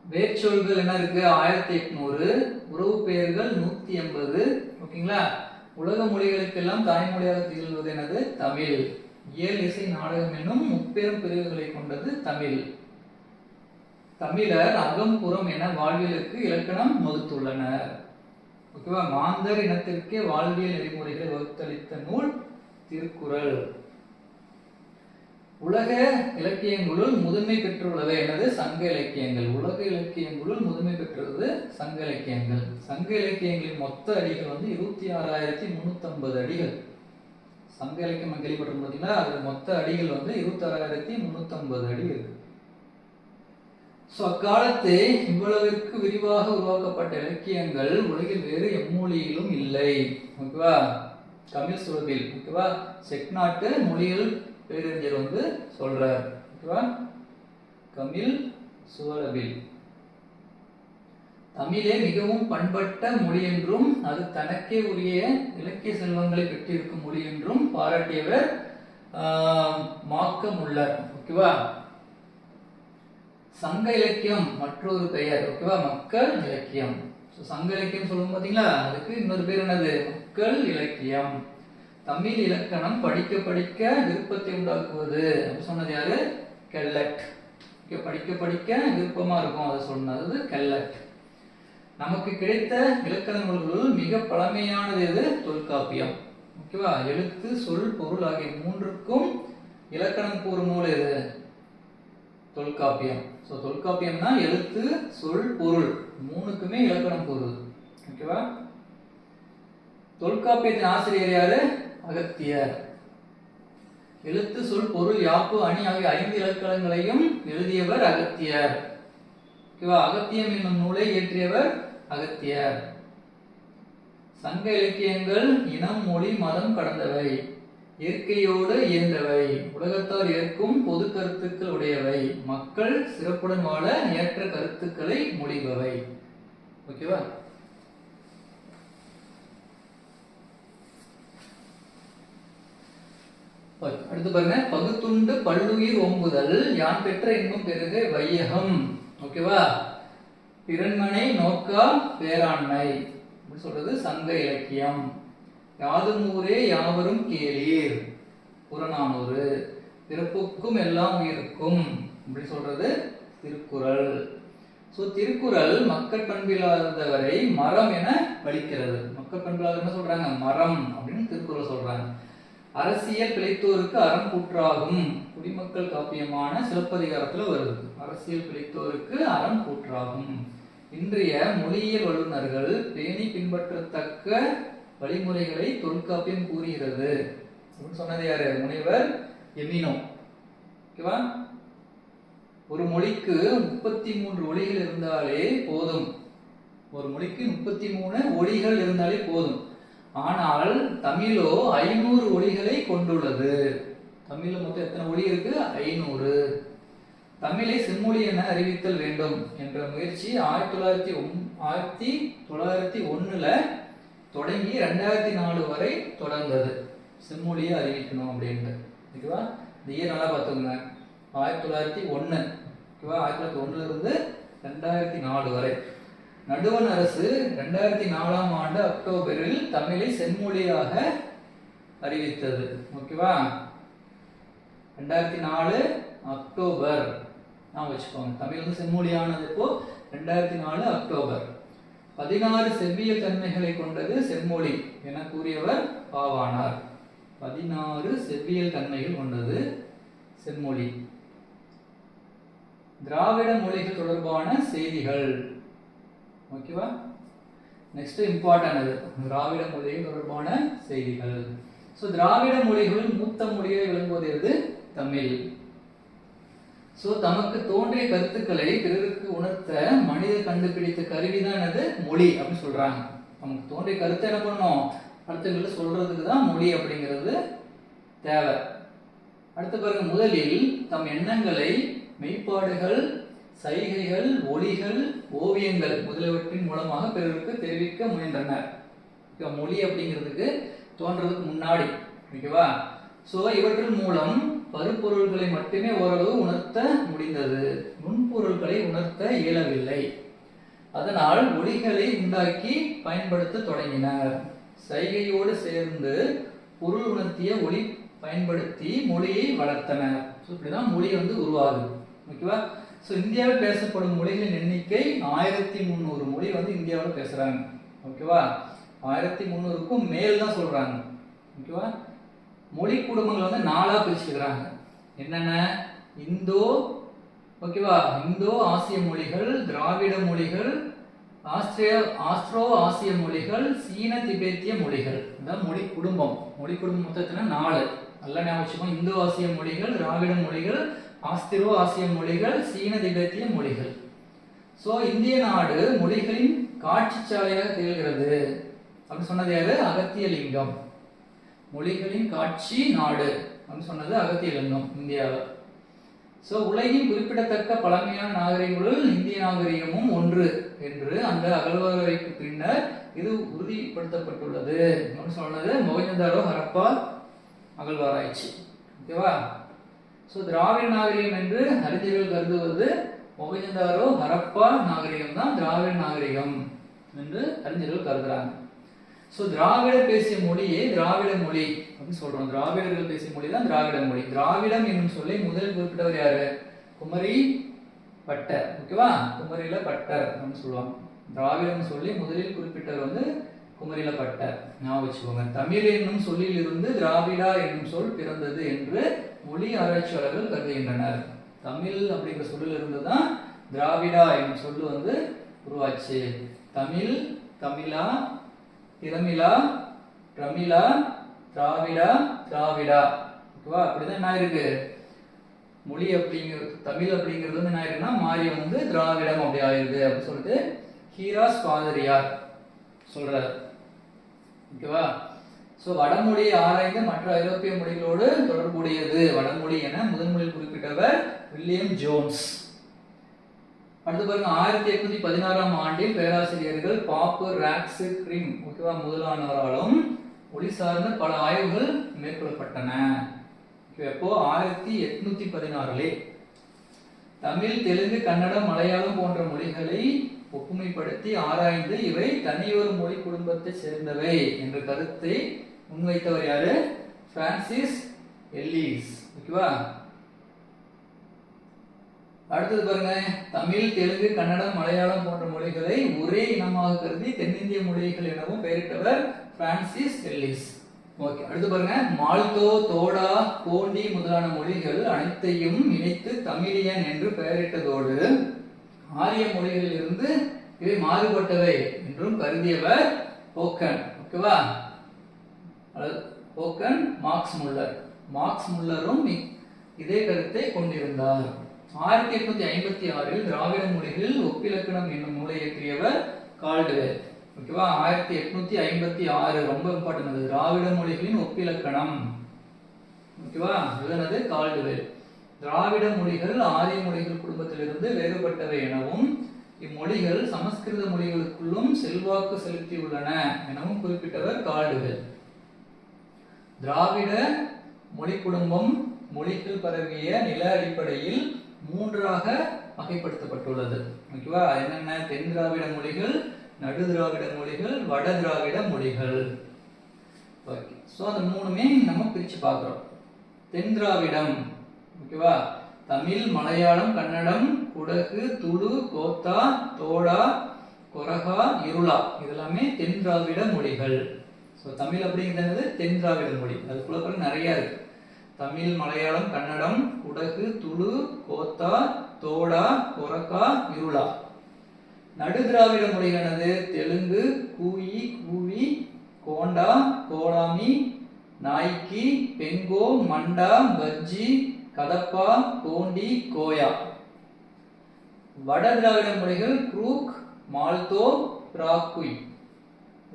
வேர்ச்சொல்கள் என்ன இருக்கு? 1800, உறவு பெயர்கள் 180. ஓகேங்களா? உலக மொழிகளுக்கெல்லாம் தாய்மொழியாக திகழ்வது என்னது? தமிழ். இயல், இசை, நாடகம் என்னும் முப்பெரும் பிரிவுகளை கொண்டது தமிழ். தமிழர் அகம் புறம் என வாழ்வியலுக்கு இலக்கணம் வகுத்துள்ளனர். ஓகேவா? மாந்தர் இனத்திற்கே வாழ்வியல் நெறிமுறைகளை வகுத்தளித்த நூல் திருக்குறள். உலக இலக்கியங்களுள் முதுமை பெற்றுள்ளவை என்னது? சங்க இலக்கியங்கள். உலக இலக்கியங்களுள் முதுமை பெற்றது சங்க இலக்கியங்கள். சங்க இலக்கியங்களின் மொத்த அடிகள் 26,350 அடிகள். சங்க இலக்கியம் கேள்விப்பட்டிருக்கும் பார்த்தீங்கன்னா, அது மொத்த அடிகள் 26,350 அடி இருக்கு. அக்காலத்தே இவ்வளவிற்கு விரிவாக உருவாக்கப்பட்ட இலக்கியங்கள் உலகில் வேறு எம்மொழியிலும் இல்லை. ஓகேவா? தமிழ் சுவபில். ஓகேவா? செக்நாட்டு மொழியில் பேரறிஞர் சொல்றார். ஓகேவா? தமிழ் சுவலபில். தமிழே மிகவும் பண்பட்ட மொழி என்றும் அது தனக்கே உரிய இலக்கிய செல்வங்களை பெற்றிருக்கும் மொழி என்றும் பாராட்டியவர் மாக்கமுள்ளர். ஓகேவா? சங்க இலக்கியம் மற்றொரு பெயர். ஓகேவா? மக்கள் இலக்கியம். சங்க இலக்கியம் சொல்லுவோம் பாத்தீங்களா, அதுக்கு இன்னொரு பேர் என்னது? மக்கள் இலக்கியம். தமிழ் இலக்கணம் படிக்க படிக்க விருப்பத்தை உண்டாக்குவது அப்படின்னு சொன்னது யாரு? கெல்லட். படிக்க படிக்க விருப்பமா இருக்கும் அதை சொன்னது கெல்லட். நமக்கு கிடைத்த இலக்கண நூல்களுள் மிக பழமையானது எது? தொல்காப்பியம். ஓகேவா? எழுத்து, சொல், பொருள் ஆகிய மூன்றுக்கும் இலக்கணம் கூறும் நூல் எது? தொல்காப்பியம். தொல்காப்பியம்னா எழுத்து, சொல், பொருள் மூணுக்குமே இலக்கணம் கூறுது. ஓகேவா? தொல்காப்பியத்தின் ஆசிரியர் யாரு? அகத்தியர். எழுத்து, சொல், பொருள், யாப்பு, அணி ஆகிய 5 இலக்கணங்களையும் எழுதியவர் அகத்தியர். ஓகேவா? அகத்தியம் என்னும் நூலை இயற்றியவர் அகத்தியர். சங்க இலக்கியங்கள் இனம், மொழி, மதம் கடந்தவை, இயற்கையோடு இயன்றவை, உலகத்தார் ஏற்கும் பொது கருத்துக்கள் உடையவை, மக்கள் சிறப்புடன் வாழ ஏற்ற கருத்துக்களை மொழிபவை. ஓகேவா? அடுத்து பாருங்க, பகுத்துண்டு பல்லுயிர் ஓம்புதல் யான் பெற்ற இன்பம் பெருக வையகம். ஓகேவா? பிறன்மனை நோக்கா பேராண்மை சொல்றது சங்க இலக்கியம். யாதும் ஊரே யாவரும் கேளீர் புறநானூறு. பிறப்புக்கும் எல்லாம் உயிருக்கும் அப்படி சொல்றது திருக்குறள். திருக்குறள் மக்கள் பண்பில்லாதவரை மரம் என வலிக்கிறது. மக்கள் பண்பில்லாத என்ன சொல்றாங்க? மரம் அப்படின்னு திருக்குறள் சொல்றாங்க. அரசியல் பிழைத்தோருக்கு அறம் கூற்றாகும். குடிமக்கள் காப்பியமான சிலப்பதிகாரத்துல வருது. அரசியல் பிழைத்தோருக்கு அறம் கூற்றாகும். இன்றைய மொழியியல் வல்லுநர்கள் பேணி பின்பற்றத்தக்க வழிமுறைகளை தொல்காப்பியம் கூறுகிறது அப்படின்னு சொன்னது யாரு? முனைவர் எமினோ. ஓகேவா? ஒரு மொழிக்கு 33 ஒலிகள் இருந்தாலே போதும். ஒரு மொழிக்கு 33 ஒலிகள் இருந்தாலே போதும். ஆனால் தமிழோ 500 ஒலிகளை கொண்டுள்ளது. தமிழ்ல மொத்தம் எத்தனை ஒலி இருக்கு? 500. தமிழை செம்மொழி என அறிவித்தல் வேண்டும் என்ற முயற்சி 1901ல தொடங்கி 2004 வரை தொடர்ந்தது. செம்மொழியை அறிவிக்கணும் அப்படின்ட்டு. ஓகேவா? இந்த இயர் நல்லா பார்த்துக்கோங்க. 1901. ஓகேவா? 1901 இருந்து 2004 வரை. நடுவண் அரசு 2004ஆம் ஆண்டு அக்டோபரில் தமிழை செம்மொழியாக அறிவித்தது. ஓகேவா? 2004 அக்டோபர் நான் வச்சுக்கோங்க. தமிழ் வந்து செம்மொழியானது இப்போ 2004 அக்டோபர். 16 செவ்வியல் தன்மைகளை கொண்டது செம்மொழி என கூறியவர் பாவாணர். 16 செவ்வியல் தன்மைகள் கொண்டது செம்மொழி. திராவிட மொழிகள் தொடர்பான செய்திகள். ஓகேவா? நெக்ஸ்ட் இம்பார்ட்டன்ட் அது திராவிட மொழிகள் தொடர்பான செய்திகள். திராவிட மொழிகளில் மூத்த மொழியை விளங்குவது எது? தமிழ். தமக்கு தோன்றிய கருத்துக்களை பிறருக்கு உணர்த்த மனிதர் கண்டுபிடித்த கருவிதான் அது மொழி அப்படின்னு சொல்றாங்க. நமக்கு தோன்றிய கருத்தை என்ன பண்ணணும்? அடுத்தவங்களை சொல்றதுக்கு தான் மொழி அப்படிங்கிறது தேவை. அடுத்து பாருங்க, முதலில் தம் எண்ணங்களை மெய்ப்பாடுகள், சைகைகள், ஒலிகள், ஓவியங்கள் முதலியவற்றின் மூலமாக பிறருக்கு தெரிவிக்க முயன்றனர். மொழி அப்படிங்கிறதுக்கு தோன்றதுக்கு முன்னாடி. ஓகேவா? இவற்றின் மூலம் பருப்பொருள்களை மட்டுமே ஓரளவு உணர்த்த முடிந்தது. நுண்பொருள்களை உணர்த்த இயலவில்லை. அதனால் ஒலிகளை உண்டாக்கி பயன்படுத்த தொடங்கினர். சைகையோடு சேர்ந்து பொருள் உணர்த்திய ஒலி பயன்படுத்தி மொழியை வளர்த்தனர். இப்படிதான் மொழி வந்து உருவாகுது. ஓகேவா? இந்தியாவில் பேசப்படும் மொழிகளின் எண்ணிக்கை 1300 மொழி வந்து இந்தியாவில் பேசுறாங்க. ஓகேவா? 1300க்கும் மேல் தான் சொல்றாங்க. ஓகேவா? மொழி குடும்பங்கள் வந்து 4ஆ பிரிச்சுக்கிறாங்க. என்னென்ன? ஓகேவா, இந்தோ ஆசிய மொழிகள், திராவிட மொழிகள், ஆஸ்ட்ரோ ஆசிய மொழிகள், சீன திபெத்திய மொழிகள். இதான் மொழி குடும்பம். மொழி குடும்பம் மொத்தத்துல 4. நல்லா ஞாபகம் வச்சுக்கோங்க. இந்தோ ஆசிய மொழிகள், திராவிட மொழிகள், ஆஸ்திரோ ஆசிய மொழிகள், சீன திபெத்திய மொழிகள். இந்திய நாடு மொழிகளின் காட்சி சாலையாக திகழ்கிறது அப்படின்னு சொன்னது யாரு? அகத்தியலிங்கம். மொழிகளின் காட்சி நாடு அப்படின்னு சொன்னது அகத்தியலிங்கம் இந்தியாவில். உலகின் குறிப்பிடத்தக்க பழமையான நாகரிகங்களுள் இந்திய நாகரிகமும் ஒன்று என்று அந்த அகழ்வாராய்க்கு பின்னர் இது உறுதிப்படுத்தப்பட்டுள்ளது அப்படின்னு சொன்னது மொஹஞ்சதாரோ ஹரப்பா அகழ்வாராய்ச்சி. ஓகேவா? திராவிட நாகரிகம் என்று அறிஞர்கள் கருதுவது மொஹஞ்சதாரோ ஹரப்பா நாகரிகம் தான் திராவிட நாகரிகம் என்று அறிஞர்கள் கருதுறாங்க. திராவிடர் பேசிய மொழியே திராவிட மொழி அப்படின்னு சொல்றோம். திராவிடர்கள் பேசிய மொழி தான் திராவிட மொழி. திராவிடம் என்னும் சொல்லி முதல் குறிப்பிட்டவர் யாரு? குமரி பட்டர். ஓகேவா? குமரியில பட்டர் அப்படின்னு சொல்லுவாங்க. திராவிடம் சொல்லி முதலில் குறிப்பிட்டவர் வந்து குமரியில பட்டர். ஞாபகம் வச்சுக்கோங்க. தமிழ் என்னும் சொல்லில் இருந்து திராவிடா என்னும் சொல் பிறந்தது என்று மொழி ஆராய்ச்சியாளர்கள் கருதுகின்றனர். தமிழ் அப்படிங்கிற சொல்லில் இருந்து தான் திராவிடா என்னும் சொல்லு வந்து உருவாச்சு. தமிழ், தமிழா, திரமிழா, பிரமிழா, திராவிடா, திராவிடா. ஓகேவா? அப்படிதான் என்ன இருக்கு? மொழி அப்படிங்கிறது, தமிழ் அப்படிங்கிறது வந்து என்ன ஆயிருக்குன்னா மாறி வந்து திராவிடம் அப்படி ஆயிருது அப்படின்னு சொல்லிட்டு ஹீராஸ் பாதிரியார் சொல்றார். ஓகேவா? வடமொழியை ஆராய்ந்து மற்ற ஐரோப்பிய மொழிகளோடு தொடர்புடையது வடமொழி என முதன்மொழியில் குறிப்பிட்டவர் வில்லியம் ஜோன்ஸ். அடுத்து பாருங்க 1816ஆம் ஆண்டில் பேராசிரியர்கள் பாப்பர், ராக்ஸ், கிரீம் ஓகேவா முதலானவராலும் மொழி சார்ந்த பல ஆய்வுகள் மேற்கொள்ளப்பட்டன. எப்போ 1816 தமிழ், தெலுங்கு, கன்னடம், மலையாளம் போன்ற மொழிகளை ஒப்புமைப்படுத்தி ஆராய்ந்து இவை தனியொரு மொழி குடும்பத்தை சேர்ந்தவை என்ற கருத்தை முன்வைத்தவர் யாரு? Francis Ellis. ஓகேவா. அடுத்தது பாருங்க, தமிழ், தெலுங்கு, கன்னடம், மலையாளம் போன்ற மொழிகளை ஒரே இனமாக கருதி தென்னிந்திய மொழிகள் எனவும் பெயரிட்டவர் பிரான்சிஸ் எல்லிஸ். ஓகே. அடுத்து பாருங்க, மால்தோ, தோடா, கோண்டி முதலான மொழிகள் அனைத்தையும் இணைத்து தமிழியன் என்று பெயரிட்டதோடு ஆரிய மொழிகளில் இருந்து இவை மாறுபட்டவை என்றும் கருதியவர் ஹோக்கன். ஓகேவா. ஹோக்கன், மார்க்ஸ் முல்லர். மார்க்ஸ் முல்லரும் இதே கருத்தை கொண்டிருந்தார். 1856 திராவிட மொழிகளில் ஒப்பிலக்கணம் என்னும் நூலை இயற்றியவர் கால்டுவெல். ஓகேவா. 1856 ரொம்ப இம்பார்ட்டன்ட். அது திராவிட மொழிகளின் ஒப்பிலக்கணம். ஓகேவா. எழுதினது கால்டுவெல். திராவிட மொழிகள் ஆரிய மொழிகள் குடும்பத்திலிருந்து வேறுபட்டவை எனவும் இம்மொழிகள் சமஸ்கிருத மொழிகளுக்குள்ளும் செல்வாக்கு செலுத்தியுள்ளன எனவும் குறிப்பிட்டவர் கால்டுவெல். திராவிட மொழி குடும்பம் மொழிகள் பரவிய நில அடிப்படையில் 3ஆக வகைப்படுத்தப்பட்டுள்ளது. ஓகேவா. என்னென்ன? தென் திராவிட மொழிகள், நடு திராவிட மொழிகள், வட திராவிட மொழிகள். ஓகே. சோ அந்த மூணுமே நம்ம பிரிச்சு பார்க்கிறோம். தென் திராவிடம் ஓகேவா, தமிழ், மலையாளம், கன்னடம், குடகு, துளு, கோத்தா, தோடா, கொரகா, இருளா இதெல்லாமே தென் திராவிட மொழிகள். ஸோ தமிழ் அப்படிங்கிறது தென் திராவிட மொழி. அதுக்குள்ள நிறைய இருக்கு. தமிழ், மலையாளம், கன்னடம், குடகு, துளு, கோத்தா, தோடா, கொரகா, இருளா. நடு திராவிட மொழிகளானது தெலுங்கு, கூயி, கூவி, கோண்டா, கோலாமி, நாய்க்கி, பெங்கோ, மண்டா, பஜ்ஜி, கதப்பா, கோண்டி, கோயா. வட திராவிட மொழிகள் குரூக், மால்தோ, பிராக்குய்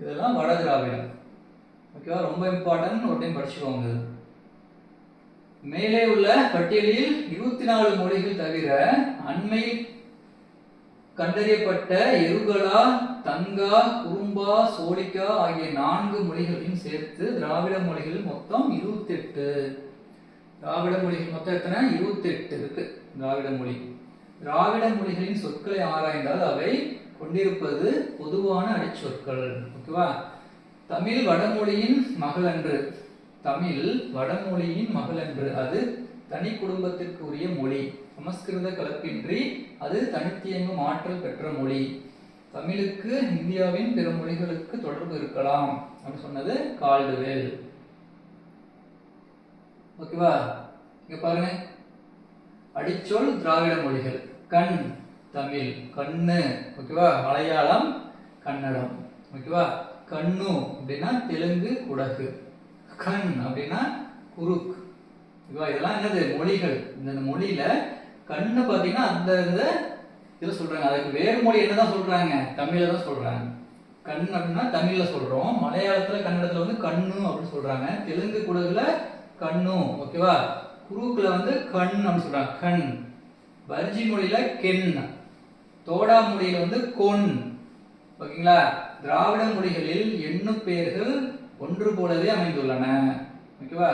இதெல்லாம் வட திராவிடம். ஓகேவா. ரொம்ப இம்பார்ட்டன்ட், ஒரு டைம் படிச்சுக்கோங்க. மேலே உள்ள பட்டியலில் 24 மொழிகள் தவிர அண்மையில் கண்டறியப்பட்ட எருகலா, தங்கா, குறும்பா, சோழிக்கா ஆகிய 4 மொழிகளையும் சேர்த்து திராவிட மொழிகள் மொத்தம் 28. திராவிட மொழிகள் மொத்தம் எத்தனை? 28 இருக்கு திராவிட மொழி. திராவிட மொழிகளின் சொற்களை ஆராய்ந்தால் அவை கொண்டிருப்பது பொதுவான அடிச்சொற்கள். ஓகேவா. தமிழ் வடமொழியின் மகளன்று. தமிழ் வடமொழியின் மகளன்று. அது தனி குடும்பத்திற்கு உரிய மொழி. சமஸ்கிருத கலப்பின்றி அது தனித்தியங்கும் ஆற்றல் பெற்ற மொழி. தமிழுக்கு இந்தியாவின் பிற மொழிகளுக்கு தொடர்பு இருக்கலாம் அப்படின்னு சொன்னது கால்டுவெல். ஓகேவா. இங்க பாருங்க, அடிச்சொல் திராவிட மொழிகள். கண் தமிழ், கண்ணு ஓகேவா, மலையாளம், கன்னடம். ஓகேவா. கண்ணு அப்படின்னா தெலுங்கு, குடகு. கண் அப்படின்னா குருக். இதெல்லாம் என்னது? மொழிகள். இந்த மொழியில கண்ணு பாத்தீங்கன்னா அந்த இதுல சொல்றாங்க. அதுக்கு வேறு மொழி என்னதான் சொல்றாங்க? தமிழ்ல தான் சொல்றாங்க. கண் அப்படின்னா தமிழ்ல சொல்றோம். மலையாளத்துல, கன்னடத்துல கண்ணு அப்படின்னு சொல்றாங்க. தெலுங்கு, குடகுல கண்ணு. ஓகேவா. குருக்குல கண் அப்படின்னு சொல்றாங்க. கண். பர்ஜி மொழியில கென். தோடா மொழியில கொன். ஓகேங்களா. திராவிட மொழிகளில் எண்ணு பெயர்கள் ஒன்று போலவே அமைந்துள்ளன. ஓகேவா.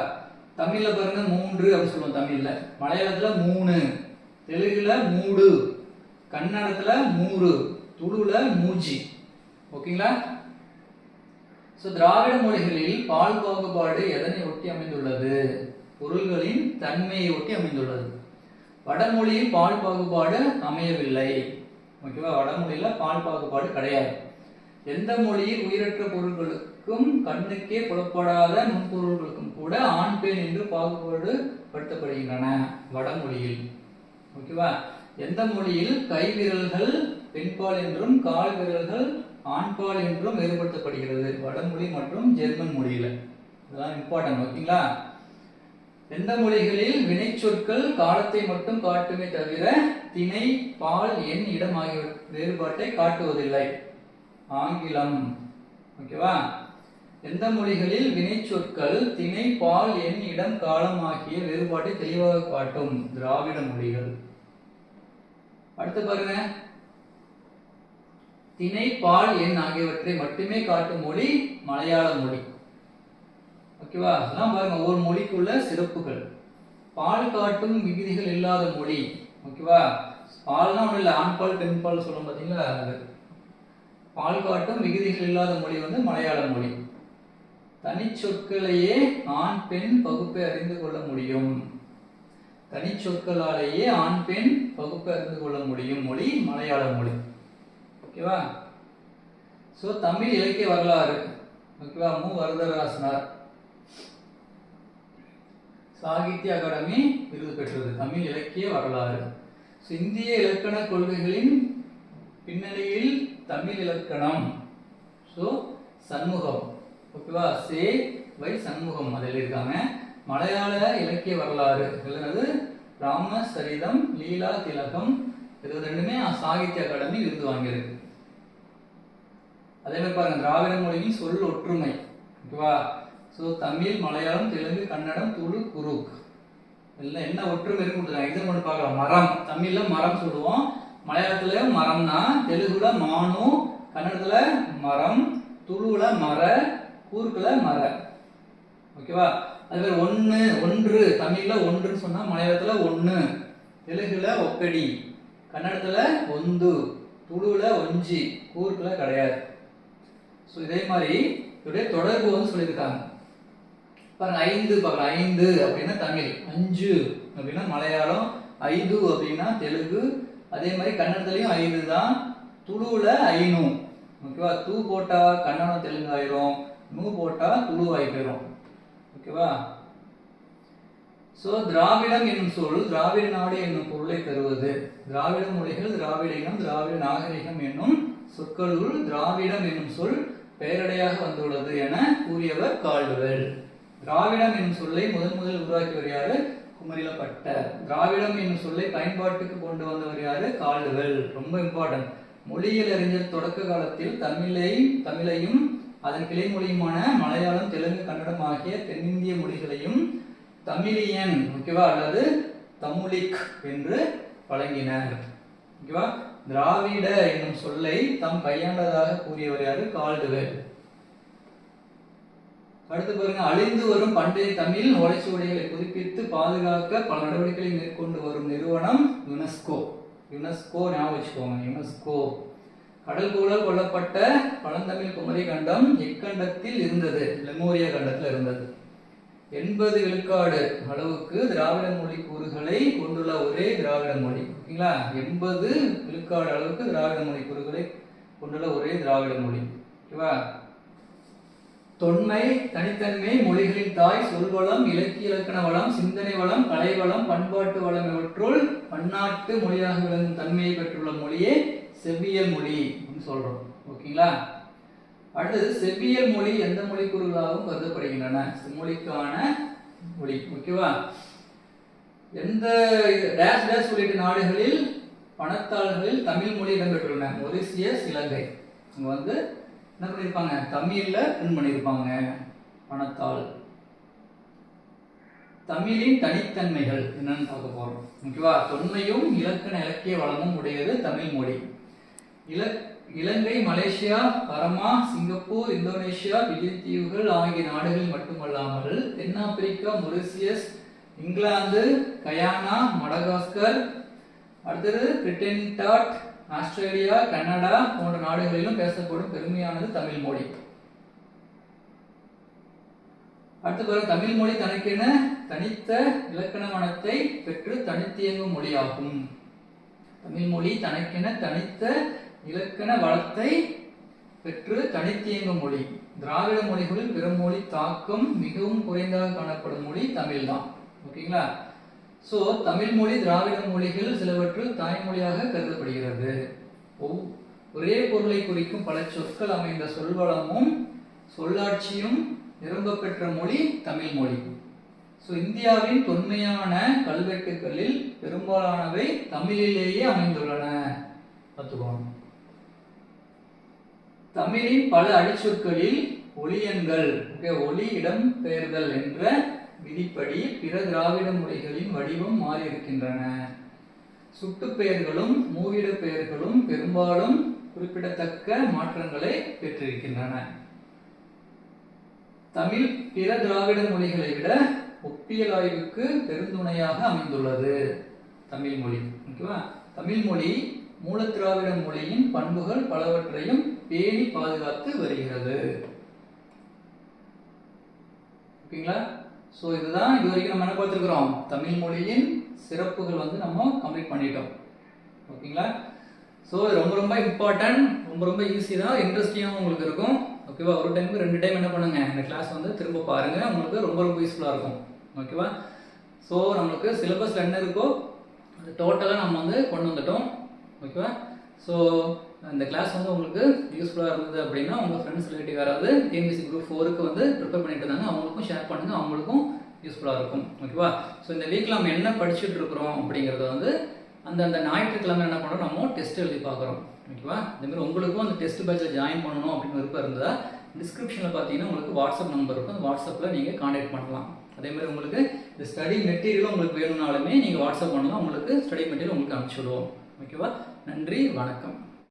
தமிழ்ல பாருங்க 3 அப்படின்னு சொல்லுவோம். தமிழ்ல. மலையாளத்துல 3, தெலுங்குல 3, கன்னடத்துல 3, துளுல 3. ஓகேங்களா. சோ திராவிட மொழிகளில் பால் பாகுபாடு எதனை ஒட்டி அமைந்துள்ளது? பொருள்களின் தன்மையை ஒட்டி அமைந்துள்ளது. வடமொழியில் பால் பாகுபாடு அமையவில்லை. ஓகேவா. வடமொழியில பால் பாகுபாடு கிடையாது. எந்த மொழியில் உயிரற்ற பொருள்களுக்கும் கண்ணுக்கே புலப்படாத நுண்பொருள்களுக்கும் கூட ஆண் பெண் என்று பாகுபாடு படுத்தப்படுகின்றன வடமொழியில். ஓகேவா. எந்த மொழியில் கை விரல்கள் பெண்பால் என்றும் கால் விரல்கள் ஆண்பால் என்றும் வேறுபடுத்தப்படுகிறது? வடமொழி மற்றும் ஜெர்மன் மொழியில. இதெல்லாம் இம்பார்ட்டன்ட். ஓகேங்களா. எந்த மொழிகளில் வினைச்சொற்கள் காலத்தை மட்டும் காட்டுமே தவிர திணை, பால், எண், இடம் ஆகிய வேறுபாட்டை காட்டுவதில்லை? ஆங்கிலம். ஓகேவா. எந்த மொழிகளில் வினைச்சொற்கள் திணை, பால், எண், இடம், காலம் ஆகிய வேறுபாட்டை தெளிவாக காட்டும்? திராவிட மொழிகள். அடுத்து பாருங்க, திணை, பால், எண் ஆகியவற்றை மட்டுமே காட்டும் மொழி மலையாள மொழி. ஓகேவா? அதெல்லாம் பாருங்க ஒவ்வொரு மொழிக்குள்ள சிறப்புகள். பால் காட்டும் விகுதிகள் இல்லாத மொழி. ஓகேவா? பால்னா ஒன்றும் இல்லை, ஆண் பால் பெண் பால் சொல்லும் பார்த்தீங்களா, அது பால் காட்டும் விகுதிகள் இல்லாத மொழி வந்து மலையாள மொழி. தனிச்சொற்களையே ஆண் பெண் பகுப்பை அறிந்து கொள்ள முடியும். தனிச்சொற்களாலேயே ஆண் பெண் பகுப்பை அறிந்து கொள்ள முடியும் மொழி மலையாள மொழி. ஓகேவா? ஸோ தமிழ் இலக்கிய வரலாறு. ஓகேவா? மு. வரதராசனார் சாகித்ய அகாடமி விருது பெற்றது. தமிழ் இலக்கிய வரலாறு. இந்திய இலக்கண கொள்கைகளின் பின்னணியில் தமிழ் இலக்கணம். ஸோ சண்முகம். ஓகேவா? சே வை சண்முகம் அதில் இருக்காங்க. மலையாள இலக்கிய வரலாறு எழுதுனது ராமசரிதம், லீலா திலகம். இது ரெண்டுமே சாகித்ய அகாடமி விருது வாங்கியிருக்கு. அதே மாதிரி பாருங்க, திராவிட மொழியின் சொல் ஒற்றுமை. ஓகேவா? ஸோ தமிழ், மலையாளம், தெலுங்கு, கன்னடம், துளு, குருக் எல்லாம் என்ன ஒற்றுமை இருக்கு எக்ஸாம் பண்ணி பார்க்கலாம். மரம், தமிழ்ல மரம் சொல்லுவோம், மலையாளத்துல மரம்னா, தெலுங்குல மானு, கன்னடத்துல மரம், துளுவுல மர, கூர்க்குல மர. ஓகேவா? அது ஒன்று, ஒன்று தமிழ்ல ஒன்றுன்னு சொன்னா மலையாளத்துல ஒன்று, தெலுங்குல ஒக்கடி, கன்னடத்துல ஒந்து, துளுவுல ஒஞ்சி, கூர்க்குல கிடையாது. ஸோ இதே மாதிரி இதோடைய தொடர்பு வந்து சொல்லியிருக்காங்க பாருங்க. ஐந்து பார்க்கலாம். ஐந்து அப்படின்னா தமிழ், அஞ்சு அப்படின்னா மலையாளம், ஐது அப்படின்னா தெலுங்கு. அதே மாதிரி கன்னடத்துலயும் ஐந்து தான், துளுவுல ஐநூ. ஓகேவா? தூ போட்டா கன்னடம் தெலுங்கு ஆயிரும், நூ போட்டா துளு ஆகி போயிடும். ஓகேவா? ஸோ திராவிடம் என்னும் சொல் திராவிட நாடு என்னும் பொருளை தருவது. திராவிட மொழிகள், திராவிட இனம், திராவிட நாகரிகம் என்னும் சொற்களுள் திராவிடம் என்னும் சொல் பெயரடையாக வந்துள்ளது என கூறியவர் கால்டுவெல். திராவிடம் என்னும் சொல்லை முதல் உருவாக்கியவர் யாரு? குமரிலப்பட்டர். திராவிடம் என்னும் சொல்லை பயன்பாட்டுக்கு கொண்டு வந்தவர் யாரு? கால்டுவெல். ரொம்ப இம்பார்ட்டன்ட். மொழியியல் அறிஞர் தொடக்க காலத்தில் தமிழையும் அதன் கிளை மொழியுமான மலையாளம், தெலுங்கு, கன்னடம் ஆகிய தென்னிந்திய மொழிகளையும் தமிழியன், ஓகேவா, அல்லது தமுலிக் என்று வழங்கினர். ஓகேவா? திராவிட என்னும் சொல்லை தாம் கையாண்டதாக கூறியவர் யாரு? கால்டுவெல். அடுத்து பாருங்க, அழிந்து வரும் பண்டைய தமிழ் ஓலைச்சுவடிகளை புதுப்பித்து பாதுகாக்க பல நடவடிக்கைகளை மேற்கொண்டு வரும் நிறுவனம் யுனெஸ்கோ. யுனெஸ்கோ ஞாபகம் வச்சுக்கோங்க, யுனெஸ்கோ. கடல்கூழல் கொல்லப்பட்ட பழந்தமிழ் குமரி கண்டம் எக்கண்டத்தில் இருந்தது? லெமோரியா கண்டத்தில் இருந்தது. 80 விழுக்காடு அளவுக்கு திராவிட மொழி கூறுகளை கொண்டுள்ள ஒரே திராவிட மொழி. ஓகேங்களா? 80 விழுக்காடு அளவுக்கு திராவிட மொழி கூறுகளை கொண்டுள்ள ஒரே திராவிட மொழி. ஓகேவா? தொன்மை, தனித்தன்மை, மொழிகளின் தாய், சொல்வளம், இலக்கிய இலக்கண வளம், சிந்தனை வளம், கலை வளம், பண்பாட்டு வளம் இவற்றுள் பன்னாட்டு மொழியாக விளங்கும் தன்மையை பெற்றுள்ள மொழியே செவ்வியல் மொழி அப்படின்னு சொல்றோம். ஓகேங்களா? அடுத்தது, செவ்வியல் மொழி எந்த மொழி கூறுகளாகவும் கருதப்படுகின்றன? செம்மொழிக்கான மொழி. ஓகேவா? எந்த டேஷ் டேஷ் உள்ளிட்ட நாடுகளில் பணத்தாள்களில் தமிழ் மொழி இடம்பெற்றுள்ளன? மொரிசியஸ், இலங்கை. அங்க வந்து என்ன பண்ணிருப்பாங்க? தமிழ்ல பிரிண்ட் பண்ணிருப்பாங்க பணத்தாள். தமிழின் தனித்தன்மைகள் என்னன்னு பார்க்க போறோம். ஓகேவா? தொன்மையும் இலக்கண இலக்கிய வளமும் உடையது தமிழ் மொழி. இலங்கை, மலேசியா, பரமா, சிங்கப்பூர், இந்தோனேஷியா, பிஜி தீவுகள் ஆகிய நாடுகள் மட்டுமல்லாமல் தென்னாப்பிரிக்கா, மொரிசியஸ், இங்கிலாந்து, கயானா, மடகாஸ்கர், அடுத்தது பிரிட்டன்டாட், ஆஸ்திரேலியா, கனடா போன்ற நாடுகளிலும் பேசப்படும் பெருமையானது தமிழ் மொழி. அடுத்து பாருங்க, தமிழ் மொழி தனக்கென தனித்த இலக்கண வளத்தை பெற்று தனித்தியங்கும் மொழியாகும். தமிழ் மொழி தனக்கென தனித்த இலக்கண வளத்தை பெற்று தனித்தியங்கும் மொழி. திராவிட மொழிகளில் பிற மொழி தாக்கம் மிகவும் குறைந்தாக காணப்படும் மொழி தமிழ் தான். ஓகேங்களா? சோ தமிழ் மொழி திராவிட மொழிகள் சிலவற்றில் தாய்மொழியாக கருதப்படுகிறது. ஒரே பொருளை குறிக்கும் பல சொற்கள் அமைந்த சொல்வளமும் சொல்லாட்சியும் நிரம்ப பெற்ற மொழி தமிழ் மொழி. இந்தியாவின் தொன்மையான கல்வெட்டுகளில் பெரும்பாலானவை தமிழிலேயே அமைந்துள்ளன. பார்த்துக்கோங்க. தமிழின் பல அடிச்சொற்களில் ஒலியன்கள், ஒலி இடம் பெயர்தல் என்ற விதிப்படி பிற திராவிட மொழிகளின் வடிவம் மாறி இருக்கின்றன. சுட்டுப்பெயர்களும் மூவிட பெயர்களும் பெரும்பாலும் குறிப்பிடத்தக்க மாற்றங்களை பெற்றிருக்கின்றன. தமிழ் பிற திராவிட மொழிகளை விட ஒப்பியல் ஆய்வுக்கு பெருந்துணையாக அமைந்துள்ளது. தமிழ் மொழி ஓகேவா. தமிழ் மொழி மூலத்திராவிட மொழியின் பண்புகள் பலவற்றையும் பேணி பாதுகாத்து வருகிறது. ஓகேங்களா. ஸோ இதுதான் இது வரைக்கும் நம்ம என்ன பார்த்துருக்கிறோம், தமிழ் மொழியின் சிறப்புகள் வந்து நம்ம கம்ப்ளீட் பண்ணிட்டோம். ஓகேங்களா. ஸோ ரொம்ப ரொம்ப இம்பார்ட்டன்ட், ரொம்ப ஈஸி தான், இன்ட்ரெஸ்டிங்காகவும் உங்களுக்கு இருக்கும். ஓகேவா. ஒரு டைமுக்கு 2 டைம் என்ன பண்ணுங்க, இந்த கிளாஸ் வந்து திரும்ப பாருங்க, உங்களுக்கு ரொம்ப யூஸ்ஃபுல்லாக இருக்கும். ஓகேவா. ஸோ நம்மளுக்கு சிலபஸில் என்ன இருக்கோ அது டோட்டலாக நம்ம வந்து கொண்டு வந்துட்டோம். ஓகேவா. ஸோ இந்த கிளாஸ் வந்து உங்களுக்கு யூஸ்ஃபுல்லாக இருந்தது அப்படின்னா உங்கள் ஃப்ரெண்ட்ஸ் ரிலேட்டிவ் யாராவது டிஎன்பிஎஸ்சி குரூப் 4க்கு வந்து ப்ரிப்பேர் பண்ணிட்டு இருந்தாங்க, அவங்களுக்கும் ஷேர் பண்ணுங்கள், அவங்களுக்கும் யூஸ்ஃபுல்லாக இருக்கும். ஓகேவா. ஸோ இந்த வீக்கில் நம்ம என்ன படிச்சுட்டு இருக்கிறோம் அப்படிங்கிறத வந்து அந்த ஞாயிற்றுக்கிழமை என்ன பண்ணுறோம், நம்ம டெஸ்ட் எழுதி பார்க்குறோம். ஓகேவா. இதேமாதிரி உங்களுக்கும் அந்த டெஸ்ட் பேட்சில் ஜாயின் பண்ணணும் அப்படின்னு விருப்பம் இருந்தால் டிஸ்கிரிப்ஷனில் பார்த்தீங்கன்னா உங்களுக்கு வாட்ஸ்அப் நம்பர் இருக்கும், அந்த வாட்ஸ்அப்பில் நீங்கள் கான்டாக்ட் பண்ணலாம். அதேமாதிரி உங்களுக்கு இந்த ஸ்டடி மெட்டீரியலும் உங்களுக்கு வேணும்னாலுமே நீங்கள் வாட்ஸ்அப் பண்ணலாம், உங்களுக்கு ஸ்டடி மெட்டீரியல் உங்களுக்கு அனுப்பிச்சி விடுவோம். ஓகேவா. நன்றி, வணக்கம்.